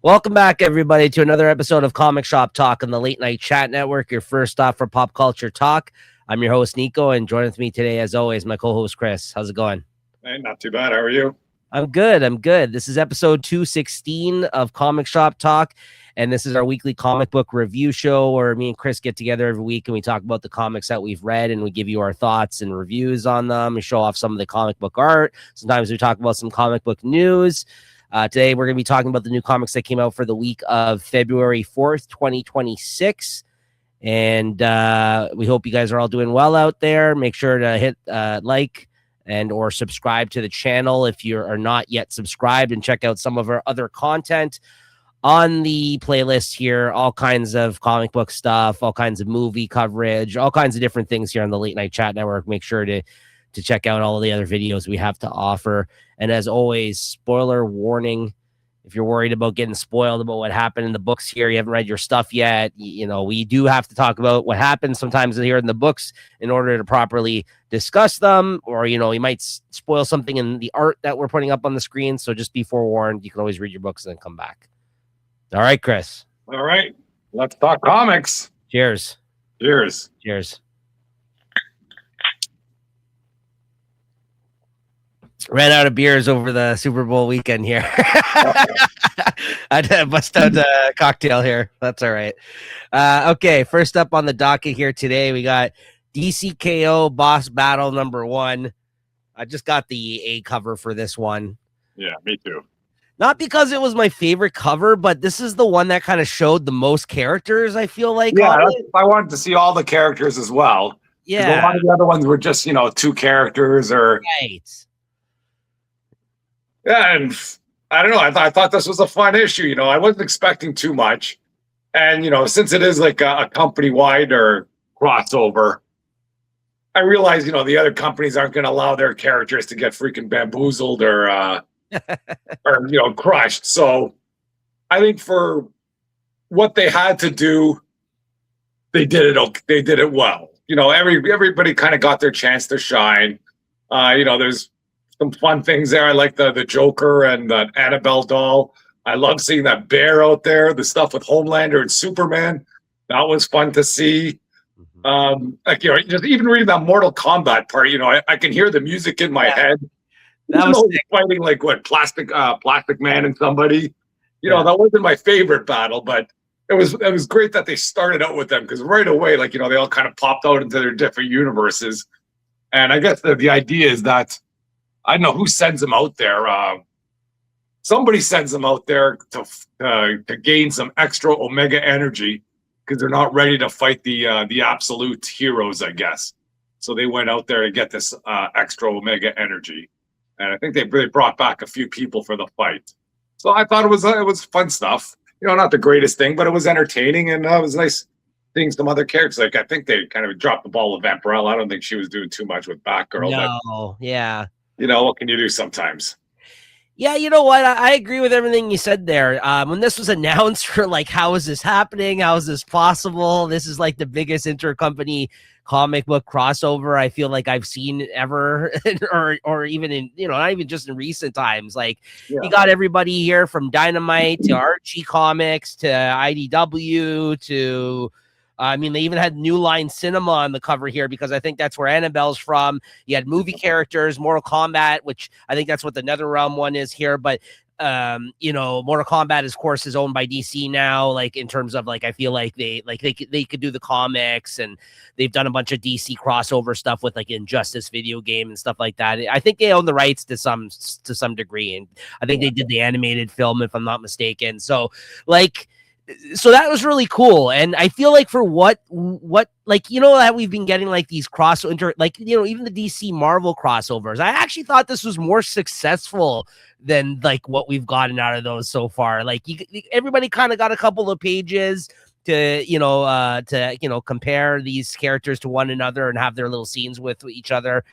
Welcome back, everybody, to another episode of Comic Shop Talk on the Late Night Chat Network, your first stop for pop culture talk. I'm your host, Niko, and joining with me today, as always, my co-host, Chris. How's it going? Hey, not too bad. How are you? I'm good. This is episode 216 of Comic Shop Talk, and this is our weekly comic book review show where me and Chris get together every week and we talk about the comics that we've read and we give you our thoughts and reviews on them and show off some of the comic book art. Sometimes we talk about some comic book news. Today, we're going to be talking about the new comics that came out for the week of February 4th, 2026. And we hope you guys are all doing well out there. Make sure to hit like and or subscribe to the channel if you are not yet subscribed, and check out some of our other content on the playlist here. All kinds of comic book stuff, all kinds of movie coverage, all kinds of different things here on the Late Night Chat Network. Make sure to check out all of the other videos we have to offer. And as always, spoiler warning. If you're worried about getting spoiled about what happened in the books here, you haven't read your stuff yet, we do have to talk about what happens sometimes here in the books in order to properly discuss them, or, you might spoil something in the art that we're putting up on the screen. So just be forewarned. You can always read your books and then come back. All right, Chris. All right. Let's talk comics. Cheers. Cheers. Cheers. Ran out of beers over the Super Bowl weekend here. I bust out a cocktail here. That's all right. Okay, first up on the docket here today, we got DCKO Boss Battle #1. I just got the A cover for this one. Yeah, me too. Not because it was my favorite cover, but this is the one that kind of showed the most characters, I feel like. Yeah, I wanted to see all the characters as well. Yeah. A lot of the other ones were just, two characters or... Right. Yeah, and I don't know. I thought this was a fun issue. I wasn't expecting too much. And, since it is like a company-wide or crossover, I realize, the other companies aren't going to allow their characters to get freaking bamboozled or crushed. So I think for what they had to do, they did it. They did it well. Everybody kind of got their chance to shine. There's some fun things there. I like the Joker and the Annabelle doll. I love seeing that bear out there. The stuff with Homelander and Superman, that was fun to see. Just even reading that Mortal Kombat part, I can hear the music in my head. That was fighting like Plastic Man and somebody. That wasn't my favorite battle, but it was great that they started out with them, because right away, they all kind of popped out into their different universes. And I guess the idea is that, I don't know who sends them out there. Somebody sends them out there to gain some extra Omega energy, because they're not ready to fight the absolute heroes, I guess. So they went out there to get this extra Omega energy, and I think they brought back a few people for the fight. So I thought it was fun stuff. Not the greatest thing, but it was entertaining, and it was nice seeing some other characters. Like, I think they kind of dropped the ball with Vampirella. I don't think she was doing too much with Batgirl. No, yeah. What can you do sometimes? Yeah, you know what? I agree with everything you said there. When this was announced, for like, how is this happening? How is this possible? This is like the biggest intercompany comic book crossover I feel like I've seen ever, or even in, not even just in recent times. Like, you got everybody here from Dynamite to Archie Comics to IDW to... they even had New Line Cinema on the cover here, because I think that's where Annabelle's from. You had movie characters, Mortal Kombat, which I think that's what the NetherRealm one is here. But, Mortal Kombat, of course, is owned by DC now. Like, in terms of, like, I feel like they could do the comics, and they've done a bunch of DC crossover stuff with, like, Injustice video game and stuff like that. I think they own the rights to some degree, and I think they did the animated film, if I'm not mistaken. So, like... So that was really cool. And I feel like for what that we've been getting like these even the DC Marvel crossovers, I actually thought this was more successful than like what we've gotten out of those so far. Like, everybody kind of got a couple of pages to compare these characters to one another and have their little scenes with each other.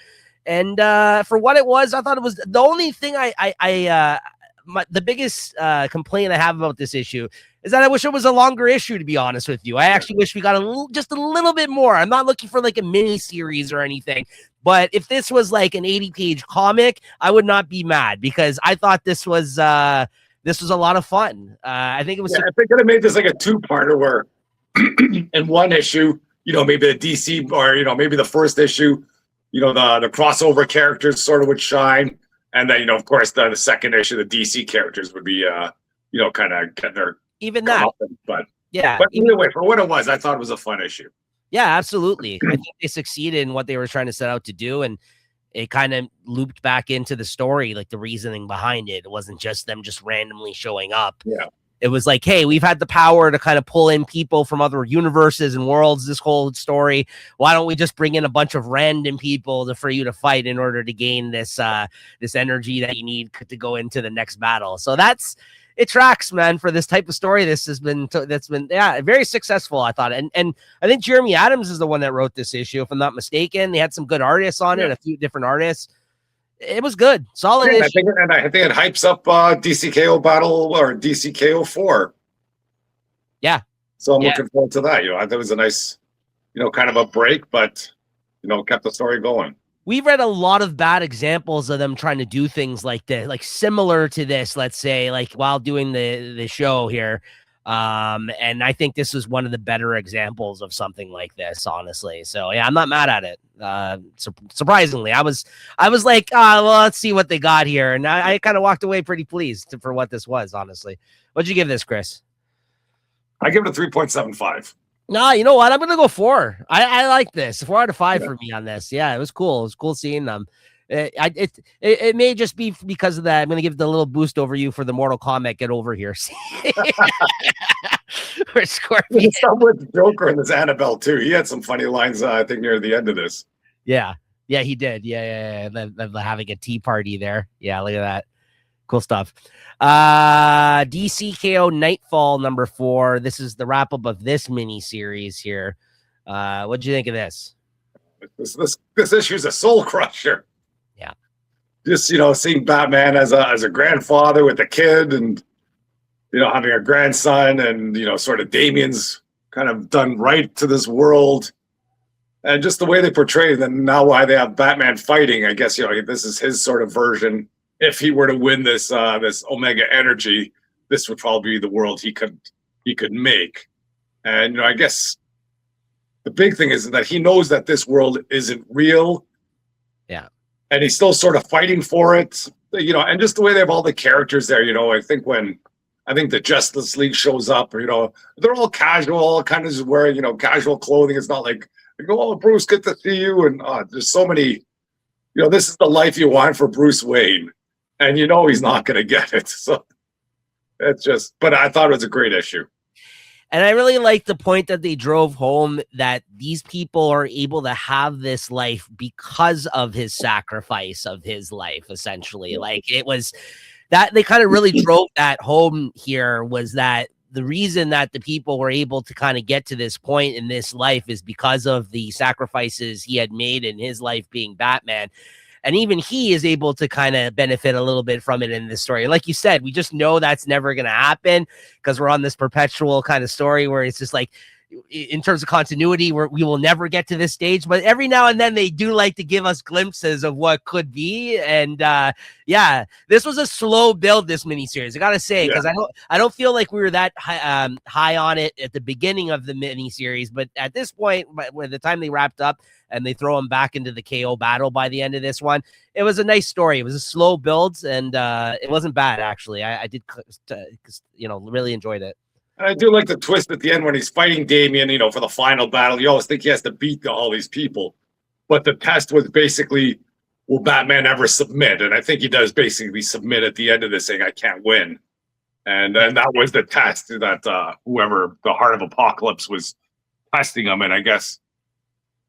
And for what it was, I thought it was the only thing the biggest complaint I have about this issue is that I wish it was a longer issue, to be honest with you. I actually wish we got just a little bit more. I'm not looking for like a mini series or anything, but if this was like an 80-page comic, I would not be mad, because I thought this was this was a lot of fun. I think it was. Yeah, if they could have made this like a two-parter where in one issue, maybe the DC or, maybe the first issue, the crossover characters sort of would shine. And then, of course, the second issue, the DC characters would be, kind of getting their even that. But yeah. But either way, for what it was, I thought it was a fun issue. Yeah, absolutely. I think they succeeded in what they were trying to set out to do. And it kind of looped back into the story, like the reasoning behind it. It wasn't just them just randomly showing up. Yeah. It was like, hey, we've had the power to kind of pull in people from other universes and worlds, this whole story. Why don't we just bring in a bunch of random people for you to fight in order to gain this this energy that you need to go into the next battle? So it tracks, man, for this type of story. That's been very successful, I thought. And I think Jeremy Adams is the one that wrote this issue, if I'm not mistaken. They had some good artists on it, a few different artists. It was good. Solid issue. I think it hypes up DCKO Battle or DCKO 4. Yeah. So I'm looking forward to that. I thought it was a nice, kind of a break, but, kept the story going. We've read a lot of bad examples of them trying to do things like this, like similar to this, let's say, like while doing the show here. And I think this was one of the better examples of something like this, honestly. So yeah, I'm not mad at it. Surprisingly, I was like, well, let's see what they got here. And I kind of walked away pretty pleased for what this was, honestly. What'd you give this, Chris? I give it a 3.75. No, you know what? I'm gonna go 4. I like this. 4 out of 5 for me on this. Yeah, it was cool. It was cool seeing them. It may just be because of that. I'm gonna give the little boost over you for the Mortal Kombat Get Over Here. Or Scorpion. Start with Joker and this Annabelle too. He had some funny lines. I think near the end of this. Yeah, he did. Yeah. Having a tea party there. Yeah, look at that. Cool stuff. DCKO Nightfall number 4. This is the wrap up of this mini series here. What'd you think of this? This issue is a soul crusher. Yeah. Just seeing Batman as a grandfather with a kid, and having a grandson, and sort of Damian's kind of done right to this world, and just the way they portray it. And now why they have Batman fighting, I guess this is his sort of version. If he were to win this Omega Energy, this would probably be the world he could make. And I guess the big thing is that he knows that this world isn't real. Yeah. And he's still sort of fighting for it. And just the way they have all the characters there, I think when the Justice League shows up, they're all casual, kind of just wearing, casual clothing. It's not like, oh, Bruce, good to see you. And there's so many, this is the life you want for Bruce Wayne. And he's not going to get it. So but I thought it was a great issue. And I really like the point that they drove home, that these people are able to have this life because of his sacrifice of his life, essentially. Like it was that they kind of really drove that home here, was that the reason that the people were able to kind of get to this point in this life is because of the sacrifices he had made in his life being Batman. And even he is able to kind of benefit a little bit from it in this story. And like you said, we just know that's never going to happen because we're on this perpetual kind of story where it's just like, in terms of continuity, we will never get to this stage. But every now and then they do like to give us glimpses of what could be. And yeah, this was a slow build, this miniseries, I got to say, because I don't feel like we were that high on it at the beginning of the miniseries. But at this point, by the time they wrapped up, and they throw him back into the KO battle by the end of this one, it was a nice story. It was a slow build, and it wasn't bad, actually. I did, really enjoyed it. And I do like the twist at the end when he's fighting Damian, for the final battle. You always think he has to beat all these people. But the test was basically, will Batman ever submit? And I think he does basically submit at the end of this, saying, I can't win. And that was the test that whoever the Heart of Apocalypse was testing him. And I guess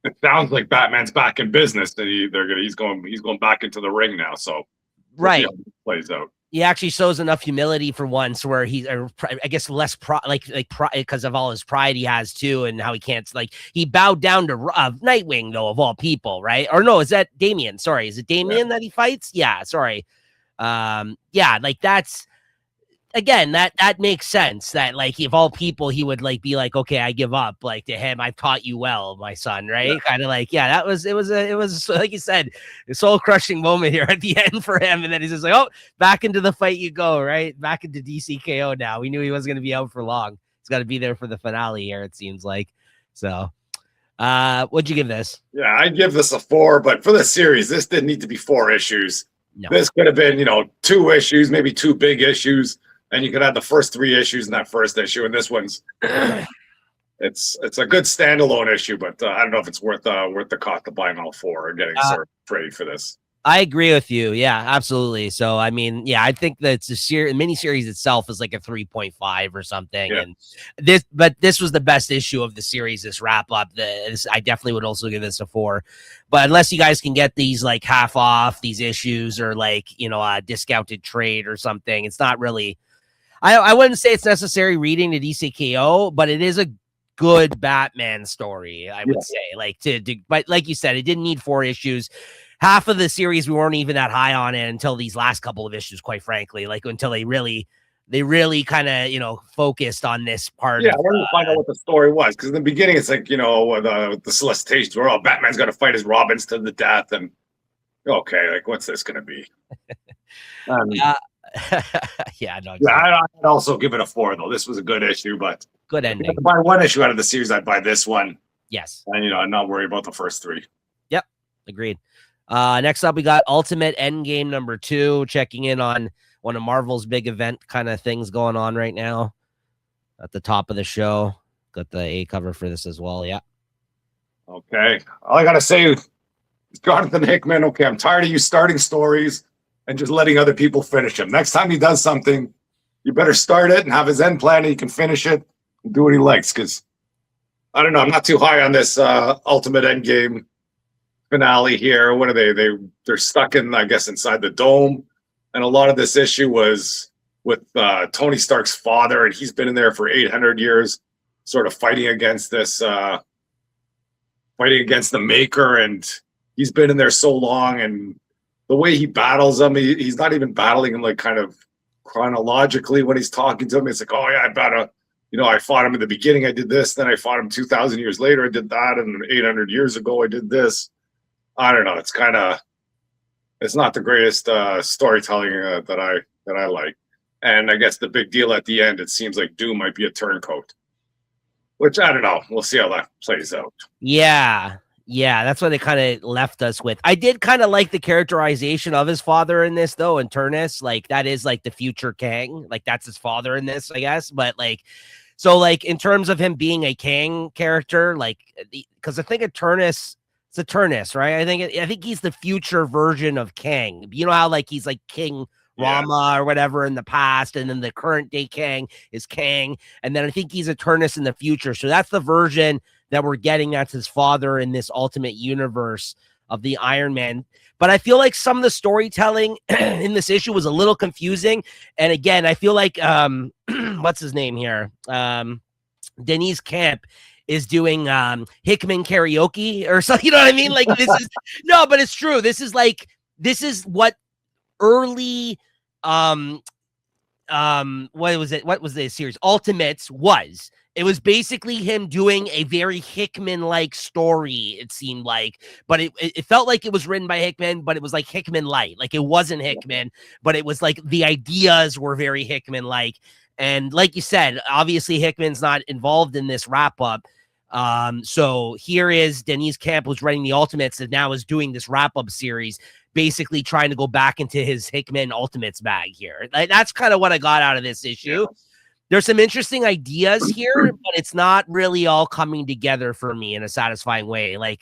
it sounds like Batman's back in business, and he's going back into the ring now. So right, we'll see how it plays out. He actually shows enough humility for once, where he's, I guess, less because of all his pride he has too, and how he can't, he bowed down to Nightwing, though, of all people, right? Or no, is that Damian? Sorry, is it Damian that he fights? Yeah, sorry. Yeah, that's. again, that makes sense. That like, if all people, he would like be like, okay, I give up. Like to him, I've taught you well, my son. Right? Yeah. Kind of like, yeah, that was it was like you said, a soul crushing moment here at the end for him. And then he's just like, oh, back into the fight you go. Right? Back into DCKO now. We knew he wasn't going to be out for long. He's got to be there for the finale here. It seems like. So, what'd you give this? Yeah, I'd give this a 4, but for the series, this didn't need to be 4 issues. No. This could have been, 2 issues, maybe 2 big issues, and you could have the first 3 issues in that first issue. And this one's, it's a good standalone issue, but I don't know if it's worth the cost of buying all 4 or getting sort of ready for this. I agree with you. Yeah, absolutely. So, I mean, yeah, I think that it's a miniseries itself is like a 3.5 or something. Yeah. And this was the best issue of the series, this wrap up. I definitely would also give this a 4. But unless you guys can get these like half off these issues or like, a discounted trade or something, it's not really, I wouldn't say it's necessary reading the DCKO, but it is a good Batman story, I would say. Like but like you said, it didn't need 4 issues. Half of the series we weren't even that high on it until these last couple of issues, quite frankly, like until they really kind of focused on this part. Yeah, I wanted to find out what the story was, because in the beginning it's like the solicitations were, Batman's got to fight his Robins to the death, and okay, like what's this going to be? Yeah, no. Exactly. Yeah, I'd also give it a 4 though. This was a good issue, but good ending. If I buy 1 issue out of the series, I'd buy this one. Yes, and I'm not worried about the first 3. Yep, agreed. Next up, we got Ultimate Endgame number 2, checking in on one of Marvel's big event kind of things going on right now. At the top of the show, got the A cover for this as well. Yeah. Okay, all I gotta say is, Jonathan Hickman. Okay, I'm tired of you starting stories and just letting other people finish them. Next time he does something, you better start it and have his end plan, and he can finish it and do what he likes. Because I don't know, I'm not too high on this Ultimate Endgame finale here. What are they? They're stuck in, I guess, inside the dome, and a lot of this issue was with Tony Stark's father, and he's been in there for 800 years, sort of fighting against this, fighting against the Maker, and he's been in there so long, and the way he battles him, he's not even battling him like kind of chronologically when he's talking to him. It's like, oh yeah, I fought him in the beginning, I did this, then I fought him 2,000 years later, I did that, and 800 years ago I did this. I don't know. It's not the greatest storytelling that I like. And I guess the big deal at the end, it seems like Doom might be a turncoat, which I don't know. We'll see how that plays out. Yeah. That's what they kind of left us with. I did kind of like the characterization of his father in this, though, in Turnus. Like, that is like the future Kang. Like, that's his father in this, I guess. But like, so like in terms of him being a Kang character, like, because I think of Turnus. It's a Turnus, right? I think he's the future version of Kang. You know how like he's like King Rama or whatever in the past, and then the current day Kang is Kang, and then I think he's a Turnus in the future. So that's the version that we're getting. That's his father in this Ultimate Universe of the Iron Man. But I feel like some of the storytelling in this issue was a little confusing. And again, I feel like what's his name here? Denise Camp is doing Hickman karaoke or something. You know what I mean? Like this is no, but it's true. This is what early what was it? What was the series? Ultimates was. It was basically him doing a very Hickman-like story, it seemed like. But it felt like it was written by Hickman, but it was like Hickman-light. Like it wasn't Hickman, but it was like the ideas were very Hickman-like. And like you said, obviously Hickman's not involved in this wrap-up. So here is Denise Camp, who's writing the Ultimates, and now is doing this wrap-up series, basically trying to go back into his Hickman Ultimates bag here. Like, that's kind of what I got out of this issue. Yeah. There's some interesting ideas here, but it's not really all coming together for me in a satisfying way. Like,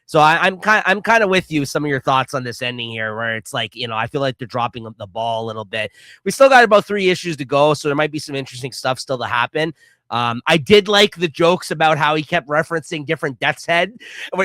so I'm kind of with you. Some of your thoughts on this ending here, where it's like, I feel like they're dropping the ball a little bit. We still got about 3 issues to go, so there might be some interesting stuff still to happen. I did like the jokes about how he kept referencing different Death's Head.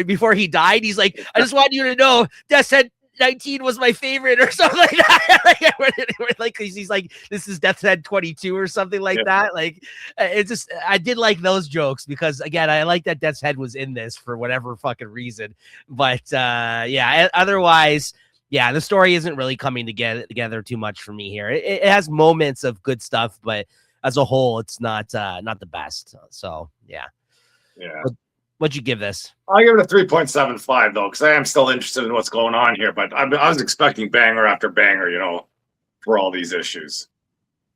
Before he died, he's like, I just want you to know Death's Head 19 was my favorite or something like that. Like he's like, this is Death's Head 22 or something like that. Like it's just, I did like those jokes because again, I like that Death's Head was in this for whatever fucking reason. But otherwise, Yeah, the story isn't really coming together too much for me here. It has moments of good stuff, but as a whole, it's not the best. So yeah. Yeah. What'd you give this? I'll give it a 3.75 though, because I am still interested in what's going on here. But I was expecting banger after banger, for all these issues.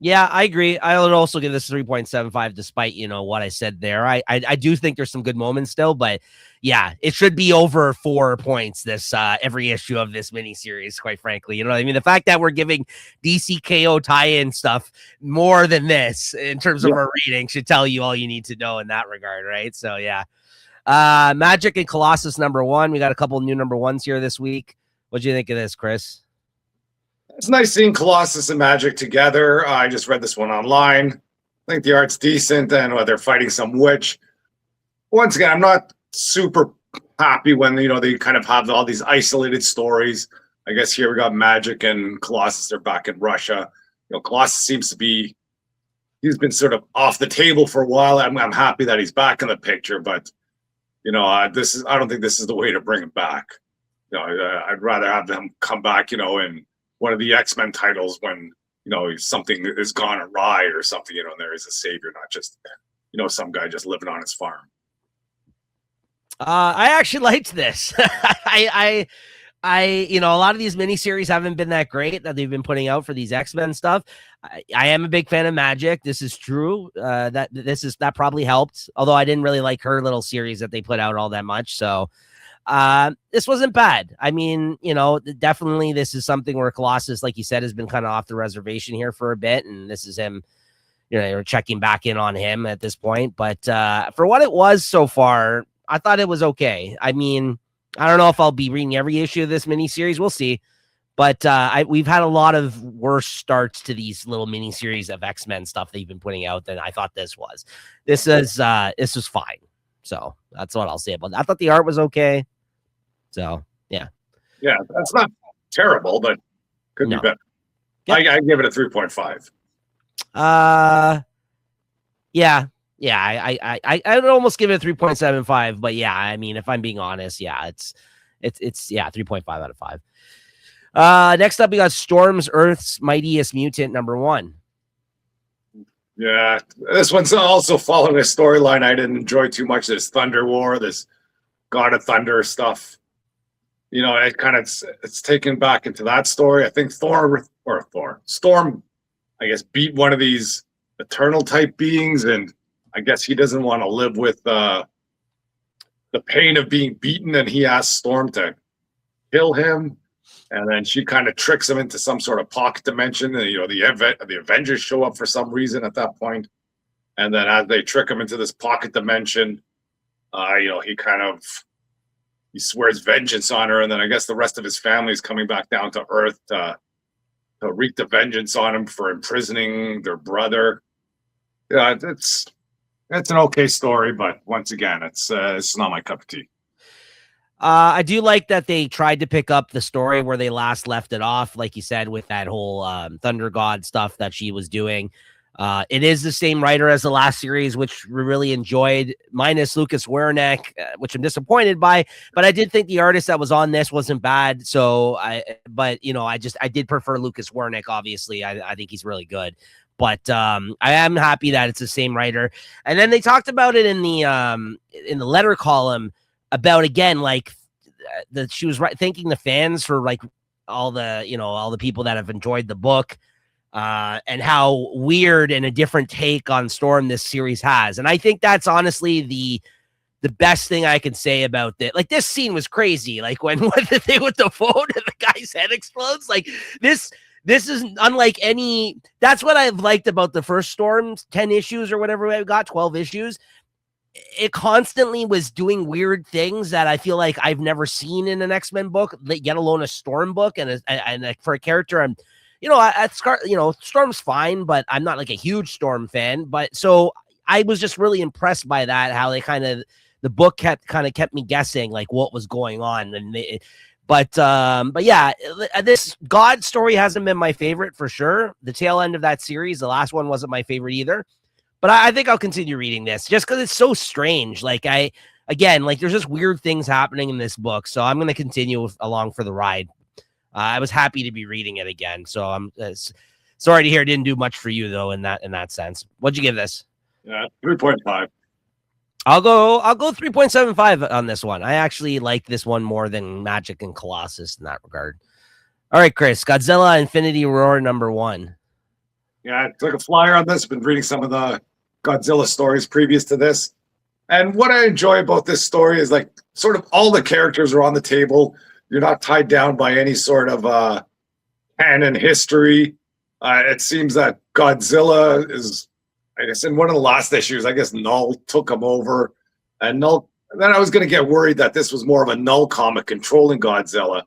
Yeah, I agree. I would also give this 3.75, despite what I said there. I do think there's some good moments still, but yeah, it should be over 4 points this every issue of this miniseries, quite frankly. You know what I mean? The fact that we're giving DCKO tie-in stuff more than this in terms of our rating should tell you all you need to know in that regard, right? So yeah. Magic and Colossus #1. We got a couple new #1s here this week. What do you think of this, Chris? It's nice seeing Colossus and Magic together. I just read this one online. I think the art's decent, and they're fighting some witch. Once again, I'm not super happy when they kind of have all these isolated stories. I guess here we got Magic and Colossus. They're back in Russia. Colossus seems to be he's been sort of off the table for a while. I'm happy that he's back in the picture, but I don't think this is the way to bring him back. I'd rather have them come back, in one of the X-Men titles when, something has gone awry or something, and there is a savior, not just, some guy just living on his farm. I actually liked this. A lot of these miniseries haven't been that great that they've been putting out for these X-Men stuff. I am a big fan of Magic. This is true. That probably helped. Although I didn't really like her little series that they put out all that much. So this wasn't bad. I mean, definitely this is something where Colossus, like you said, has been kind of off the reservation here for a bit. And this is him, you're checking back in on him at this point. But for what it was so far, I thought it was okay. I mean, I don't know if I'll be reading every issue of this miniseries. We'll see. But we've had a lot of worse starts to these little miniseries of X-Men stuff they've been putting out than I thought this was. This was fine. So that's what I'll say about that. I thought the art was okay. So yeah. Yeah, that's not terrible, but could be better. Yep. I give it a 3.5. Yeah. Yeah, I would almost give it a 3.75, but yeah, I mean, if I'm being honest, yeah, it's 3.5 out of 5. Next up, we got Storm's Earth's Mightiest Mutant #1. Yeah, this one's also following a storyline I didn't enjoy too much. This Thunder War, this God of Thunder stuff. It kind of it's taken back into that story. I think Storm, I guess, beat one of these eternal type beings, and I guess he doesn't want to live with the pain of being beaten, and he asks Storm to kill him. And then she kind of tricks him into some sort of pocket dimension. And, the Avengers show up for some reason at that point. And then as they trick him into this pocket dimension, he swears vengeance on her. And then I guess the rest of his family is coming back down to Earth to wreak the vengeance on him for imprisoning their brother. Yeah, it's an okay story, but once again, it's not my cup of tea. I do like that they tried to pick up the story where they last left it off, like you said, with that whole Thunder God stuff that she was doing. It is the same writer as the last series, which we really enjoyed, minus Lucas Wernick, which I'm disappointed by. But I did think the artist that was on this wasn't bad. So I did prefer Lucas Wernick. Obviously, I think he's really good. But I am happy that it's the same writer. And then they talked about it in the letter column about, again, like that she was thanking the fans for like all the people that have enjoyed the book. And how weird and a different take on Storm this series has. And I think that's honestly the best thing I can say about this. Like, this scene was crazy. Like when the thing with the phone and the guy's head explodes, like this is unlike any. That's what I've liked about the first Storm's 10 issues or whatever we got, 12 issues. It constantly was doing weird things that I feel like I've never seen in an X-Men book, yet alone a Storm book. And for a character, Storm's fine, but I'm not like a huge Storm fan. But so I was just really impressed by that, how they the book kept me guessing like what was going on. But yeah, this God story hasn't been my favorite for sure. The tail end of that series, the last one, wasn't my favorite either. But I think I'll continue reading this just because it's so strange. Like there's just weird things happening in this book. So I'm going to continue along for the ride. I was happy to be reading it again. So I'm sorry to hear it didn't do much for you though in that sense. What'd you give this? Yeah, 3.5. I'll go 3.75 on this one. I actually like this one more than Magic and Colossus in that regard. All right, Chris, Godzilla Infinity Roar #1. Yeah, I took a flyer on this. Been reading some of the Godzilla stories previous to this. And what I enjoy about this story is like sort of all the characters are on the table. You're not tied down by any sort of canon history. It seems that Godzilla is, I guess, in one of the last issues, I guess Null took him over. And Null, and then I was going to get worried that this was more of a Null comic controlling Godzilla.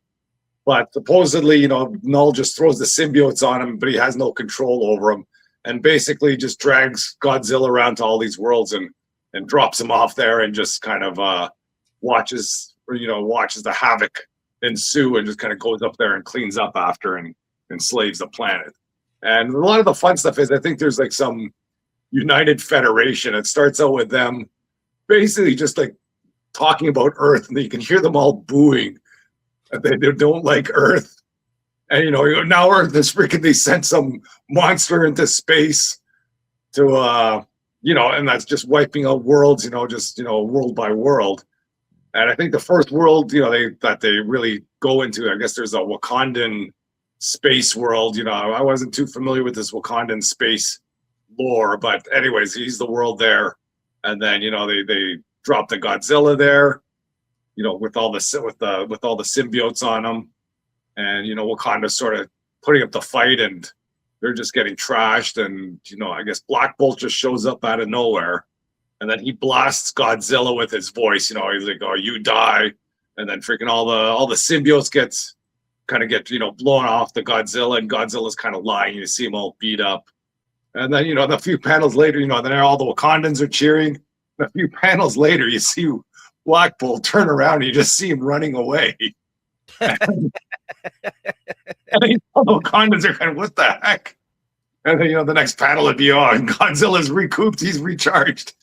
But supposedly, Null just throws the symbiotes on him, but he has no control over him. And basically just drags Godzilla around to all these worlds and drops him off there and just kind of watches the havoc ensue and just kind of goes up there and cleans up after and enslaves the planet. And a lot of the fun stuff is I think there's like some United Federation. It starts out with them basically just like talking about Earth, and you can hear them all booing. They don't like Earth. And now Earth is freaking, they sent some monster into space to and that's just wiping out worlds, world by world. And I think the first world, they really go into, I guess there's a Wakandan space world. I wasn't too familiar with this Wakandan space lore, but anyways, he's the world there. And then, they drop the Godzilla there, with all the symbiotes on them. And, Wakanda's sort of putting up the fight, and they're just getting trashed. And, I guess Black Bolt just shows up out of nowhere. And then he blasts Godzilla with his voice. He's like, "Oh, you die!" And then freaking all the symbiotes get blown off the Godzilla, and Godzilla's kind of lying. You see him all beat up. And then a few panels later, then all the Wakandans are cheering. And a few panels later, you see Black Bolt turn around, and you just see him running away. And all the Wakandans are kind of, what the heck? And then the next panel would be, and Godzilla's recouped, he's recharged.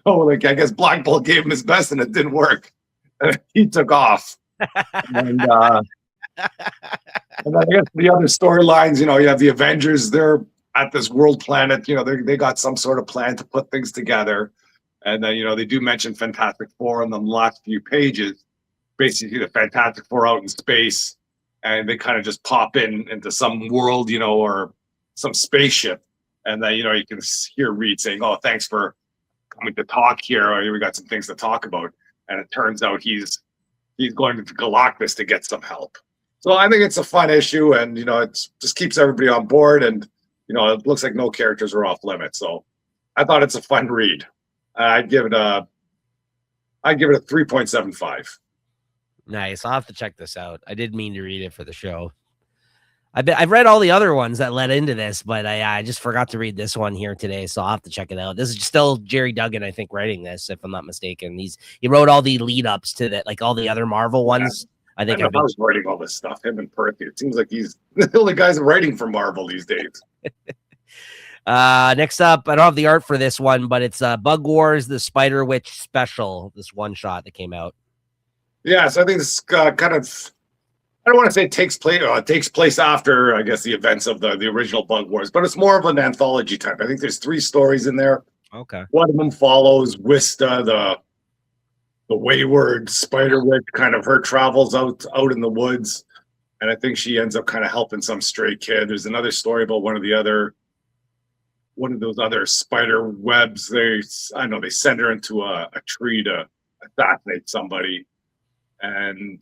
So, like, I guess Black Bolt gave him his best, and it didn't work. And he took off. And then I guess the other storylines, you have the Avengers. They're at this world planet. They got some sort of plan to put things together. And then, they do mention Fantastic Four in the last few pages. Basically, the Fantastic Four out in space, and they kind of just pop into some world, or some spaceship. And then, you can hear Reed saying, "Oh, thanks for coming to talk here. We got some things to talk about." And it turns out he's going to Galactus to get some help. So I think it's a fun issue, and it just keeps everybody on board, and it looks like no characters are off limits. So I thought it's a fun read. I'd give it a 3.75. Nice. I'll have to check this out. I did mean to read it for the show. I've read all the other ones that led into this, but I just forgot to read this one here today, so I'll have to check it out. This is still Jerry Duggan, I think, writing this, if I'm not mistaken. He wrote all the lead ups to that, like all the other Marvel ones. I think I was writing all this stuff. Him and Perthy. It seems like he's the only guys writing for Marvel these days. Next up, I don't have the art for this one, but it's Bug Wars, the Spider Witch special. This one shot that came out. Yeah, so I think this kind of, I don't want to say it takes place after, I guess, the events of the original Bug Wars, but it's more of an anthology type. I think there's 3 stories in there. Okay. One of them follows Wista, the wayward spider witch, kind of her travels out in the woods, and I think she ends up kind of helping some stray kid. There's another story about one of those other spider webs. They send her into a tree to assassinate somebody. And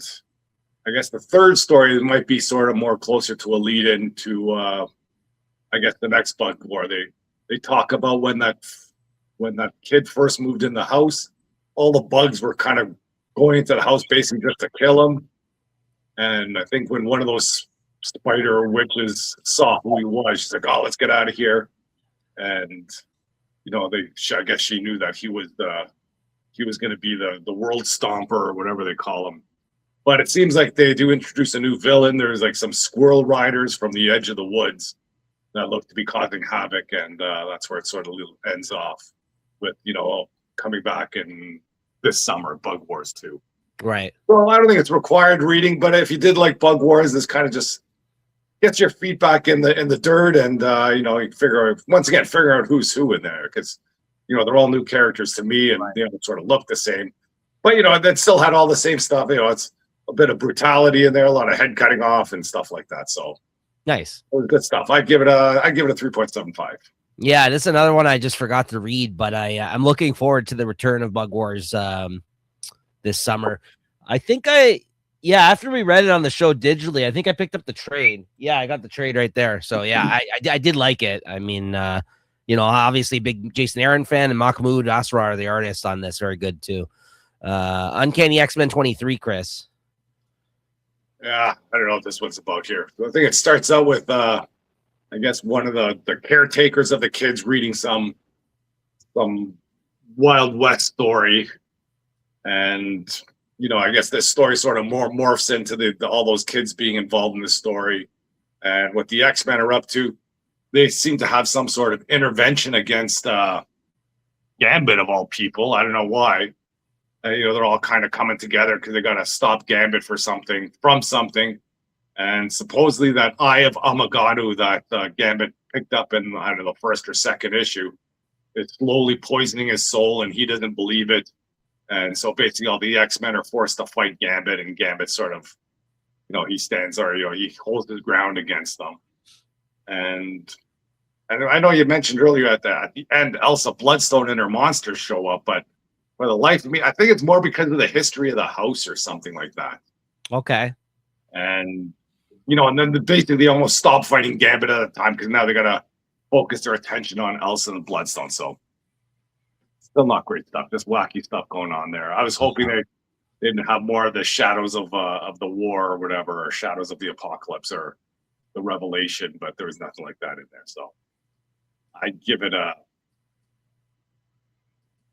I guess the third story might be sort of more closer to a lead into, I guess, the next Bug War. They talk about when that kid first moved in the house, all the bugs were kind of going into the house basically just to kill him. And I think when one of those spider witches saw who he was, she's like, "Oh, let's get out of here." And I guess she knew that he was going to be the world stomper or whatever they call him. But it seems like they do introduce a new villain. There's like some squirrel riders from the edge of the woods that look to be causing havoc, and that's where it sort of ends off with coming back in this summer, Bug Wars 2. Right. So I don't think it's required reading, but if you did like Bug Wars, this kind of just gets your feet back in the dirt, and you figure out who's who in there, because they're all new characters to me, and they sort of look the same, but that still had all the same stuff. It's a bit of brutality in there, a lot of head cutting off and stuff like that. So Nice. it was good stuff. I give it a 3.75. Yeah, this is another one I just forgot to read, but I'm looking forward to the return of Bug Wars this summer. I think after we read it on the show digitally, I think I picked up the trade. Yeah, I got the trade right there. So yeah, I did like it. I mean, obviously big Jason Aaron fan, and Mahmoud Asrar, the artist on this, very good too. Uncanny X-Men 23, Chris. Yeah, I don't know what this one's about here. I think it starts out with I guess one of the caretakers of the kids reading some Wild West story, and I guess this story sort of morphs into all those kids being involved in the story, and what the X-Men are up to. They seem to have some sort of intervention against Gambit of all people. I don't know why. They're all kind of coming together because they got to stop Gambit from something. And supposedly that Eye of Amagadu that Gambit picked up in, I don't know, first or second issue, is slowly poisoning his soul, and he doesn't believe it. And so basically all the X-Men are forced to fight Gambit, and Gambit sort of, he holds his ground against them. And I know you mentioned earlier at the end, Elsa Bloodstone and her monsters show up, but for the life of me, I think it's more because of the history of the house or something like that. Okay. And, and then basically they almost stop fighting Gambit at the time because now they got to focus their attention on Elsa and Bloodstone. So still not great stuff. Just wacky stuff going on there. I was hoping they didn't have more of the shadows of the war or whatever, or shadows of the apocalypse or the revelation, but there was nothing like that in there. So I'd give it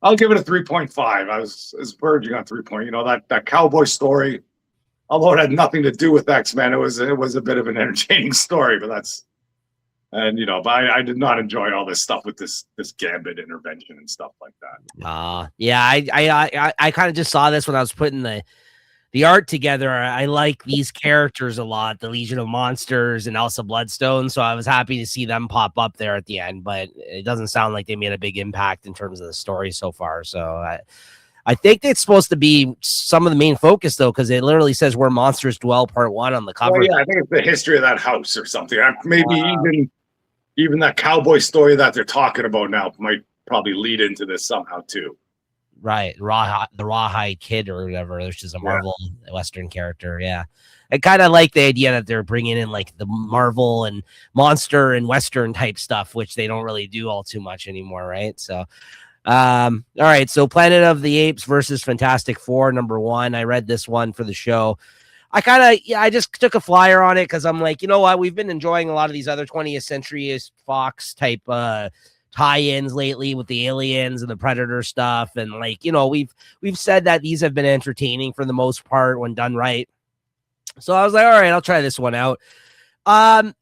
I'll give it a 3.5. I was verging on 3 point. That cowboy story, although it had nothing to do with X-Men, it was a bit of an entertaining story. But but I did not enjoy all this stuff with this Gambit intervention and stuff like that. Yeah, I kind of just saw this when I was putting the art together. I like these characters a lot, the Legion of Monsters and Elsa Bloodstone, so I was happy to see them pop up there at the end, but it doesn't sound like they made a big impact in terms of the story so far. So I think it's supposed to be some of the main focus, though, because it literally says Where Monsters Dwell Part 1 on the cover. Yeah, I think it's the history of that house or something. Maybe even that cowboy story that they're talking about now might probably lead into this somehow too. Right, the Rawhide Kid or whatever, which is a Marvel Western character. Yeah, I kind of like the idea that they're bringing in like the Marvel and monster and Western type stuff, which they don't really do all too much anymore, right? So, all right. So, Planet of the Apes versus Fantastic Four, #1. I read this one for the show. I just took a flyer on it because I'm like, you know what? We've been enjoying a lot of these other 20th Century Fox type tie-ins lately with the aliens and the Predator stuff, and we've said that these have been entertaining for the most part when done right. So I was like, all right, I'll try this one out.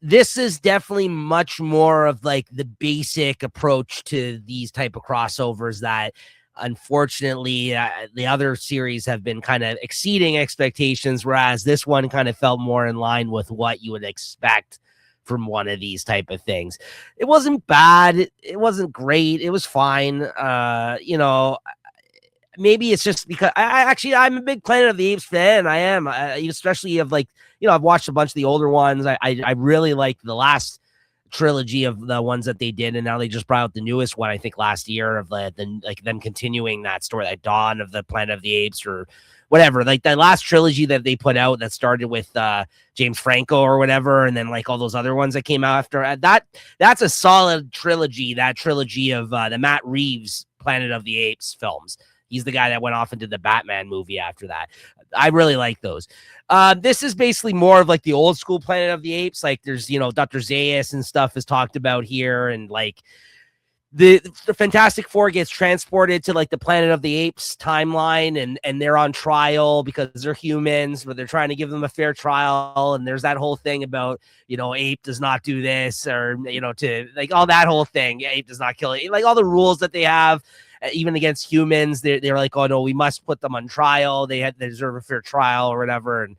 This is definitely much more of like the basic approach to these type of crossovers that unfortunately the other series have been kind of exceeding expectations, whereas this one kind of felt more in line with what you would expect from one of these type of things. It wasn't bad. It wasn't great. It was fine. Maybe it's just because I'm a big Planet of the Apes fan. I am, especially of I've watched a bunch of the older ones. I really like the last trilogy of the ones that they did, and now they just brought out the newest one, I think last year, of them continuing that story, like Dawn of the Planet of the Apes or whatever, like that last trilogy that they put out that started with James Franco or whatever, and then like all those other ones that came out after that's a solid trilogy. That trilogy of the Matt Reeves Planet of the Apes films. He's the guy that went off into the Batman movie after that. I really like those. This is basically more of like the old school Planet of the Apes. Like there's, Dr. Zaius and stuff is talked about here. And like the Fantastic Four gets transported to like the Planet of the Apes timeline, and they're on trial because they're humans, but they're trying to give them a fair trial. And there's that whole thing about, ape does not do this, or, to like all that whole thing. Ape does not kill it. Like all the rules that they have. even against humans. They're like, oh no, we must put them on trial. They deserve a fair trial or whatever. And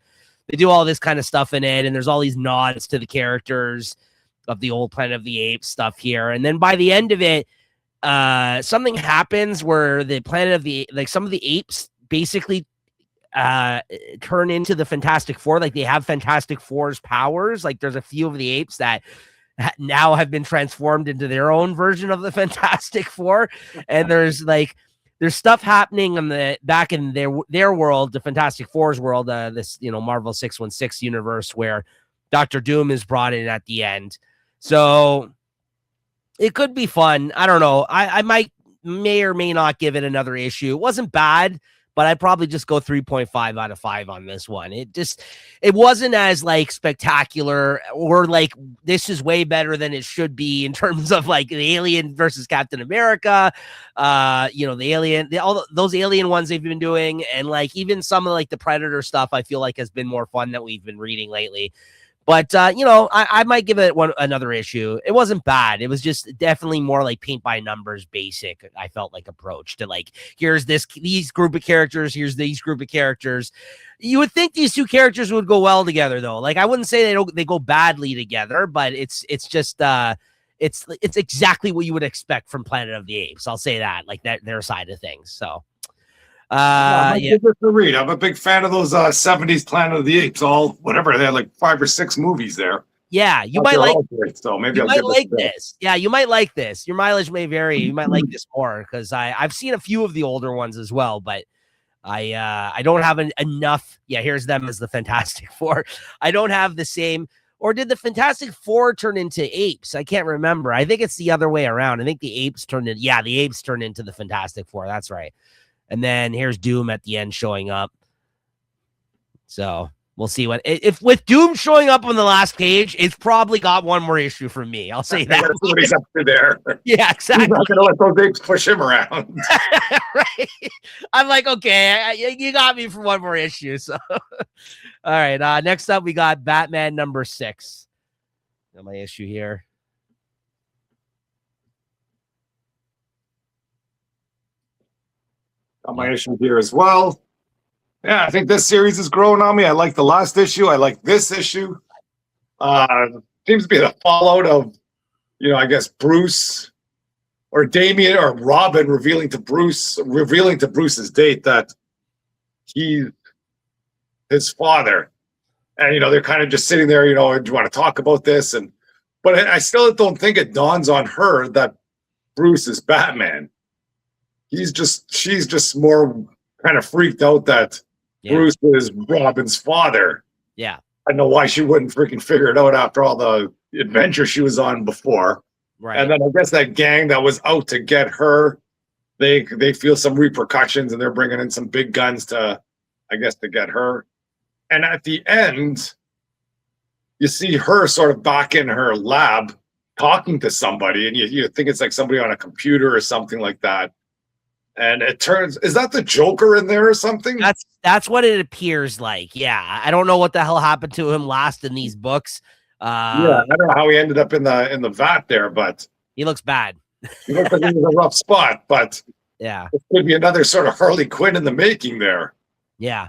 they do all this kind of stuff in it. And there's all these nods to the characters of the old Planet of the Apes stuff here. And then by the end of it, something happens where the Planet of the, like some of the apes basically turn into the Fantastic Four. Like they have Fantastic Four's powers. Like there's a few of the apes that now have been transformed into their own version of the Fantastic Four. And there's stuff happening in back in their world, the Fantastic Four's world, this, Marvel 616 universe where Dr. Doom is brought in at the end. So it could be fun. I don't know. I may or may not give it another issue. It wasn't bad, but I'd probably just go 3.5 out of 5 on this one. It wasn't as like spectacular or like this is way better than it should be in terms of like the Alien versus Captain America, the Alien, all those Alien ones they've been doing, and like even some of like the Predator stuff I feel like has been more fun that we've been reading lately. But, I might give it another issue. It wasn't bad. It was just definitely more like paint by numbers basic, I felt like, approach to like, here's these group of characters, here's these group of characters. You would think these two characters would go well together, though. Like, I wouldn't say they go badly together, but it's just it's exactly what you would expect from Planet of the Apes. I'll say that, like their side of things. So Give it a read. I'm a big fan of those 70s Planet of the Apes. All whatever, they had like 5 or 6 movies there. Yeah, you might like. So maybe you I'll might like this. this. Yeah, you might like this. Your mileage may vary. You might like this more because I've seen a few of the older ones as well, but I don't have enough. Yeah, here's them as the Fantastic Four. I don't have the same. Or did the Fantastic Four turn into apes? I can't remember. I think it's the other way around. I think the apes turned in. Yeah, the apes turned into the Fantastic Four. That's right. And then here's Doom at the end showing up. So we'll see if with Doom showing up on the last page, it's probably got one more issue from me. I'll say that. That's what he's up to there. Yeah, exactly. He's not going to let those apes push him around. Right. I'm like, okay, you got me for one more issue. So, all right. Next up, we got Batman number 6. Got my issue here. My issue here as well. Yeah, I think this series is growing on me. I like the last issue. I like this issue. Seems to be the fallout of, I guess Bruce or Damian or Robin revealing to Bruce's date that he's his father. And they're kind of just sitting there, do you want to talk about this? But I still don't think it dawns on her that Bruce is Batman. She's just more kind of freaked out that Bruce is Robin's father. Yeah. I don't know why she wouldn't freaking figure it out after all the adventure she was on before. Right. And then I guess that gang that was out to get her, they feel some repercussions and they're bringing in some big guns to get her. And at the end, you see her sort of back in her lab talking to somebody, and you think it's like somebody on a computer or something like that. And it turns, is that the Joker in there or something? That's what it appears like. Yeah. I don't know what the hell happened to him last in these books. I don't know how he ended up in the vat there, but he looks bad. He looks like he's in a rough spot, but yeah, it could be another sort of Harley Quinn in the making there. Yeah.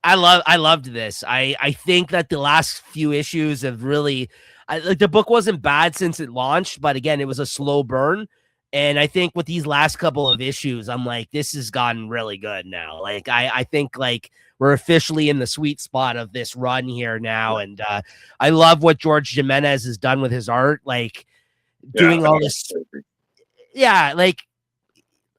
I loved this. I think that the last few issues have really, like the book wasn't bad since it launched, but again, it was a slow burn. And I think with these last couple of issues, I'm like, this has gotten really good now. Like, I think like we're officially in the sweet spot of this run here now. And I love what George Jimenez has done with his art, like doing all this. Yeah. Like,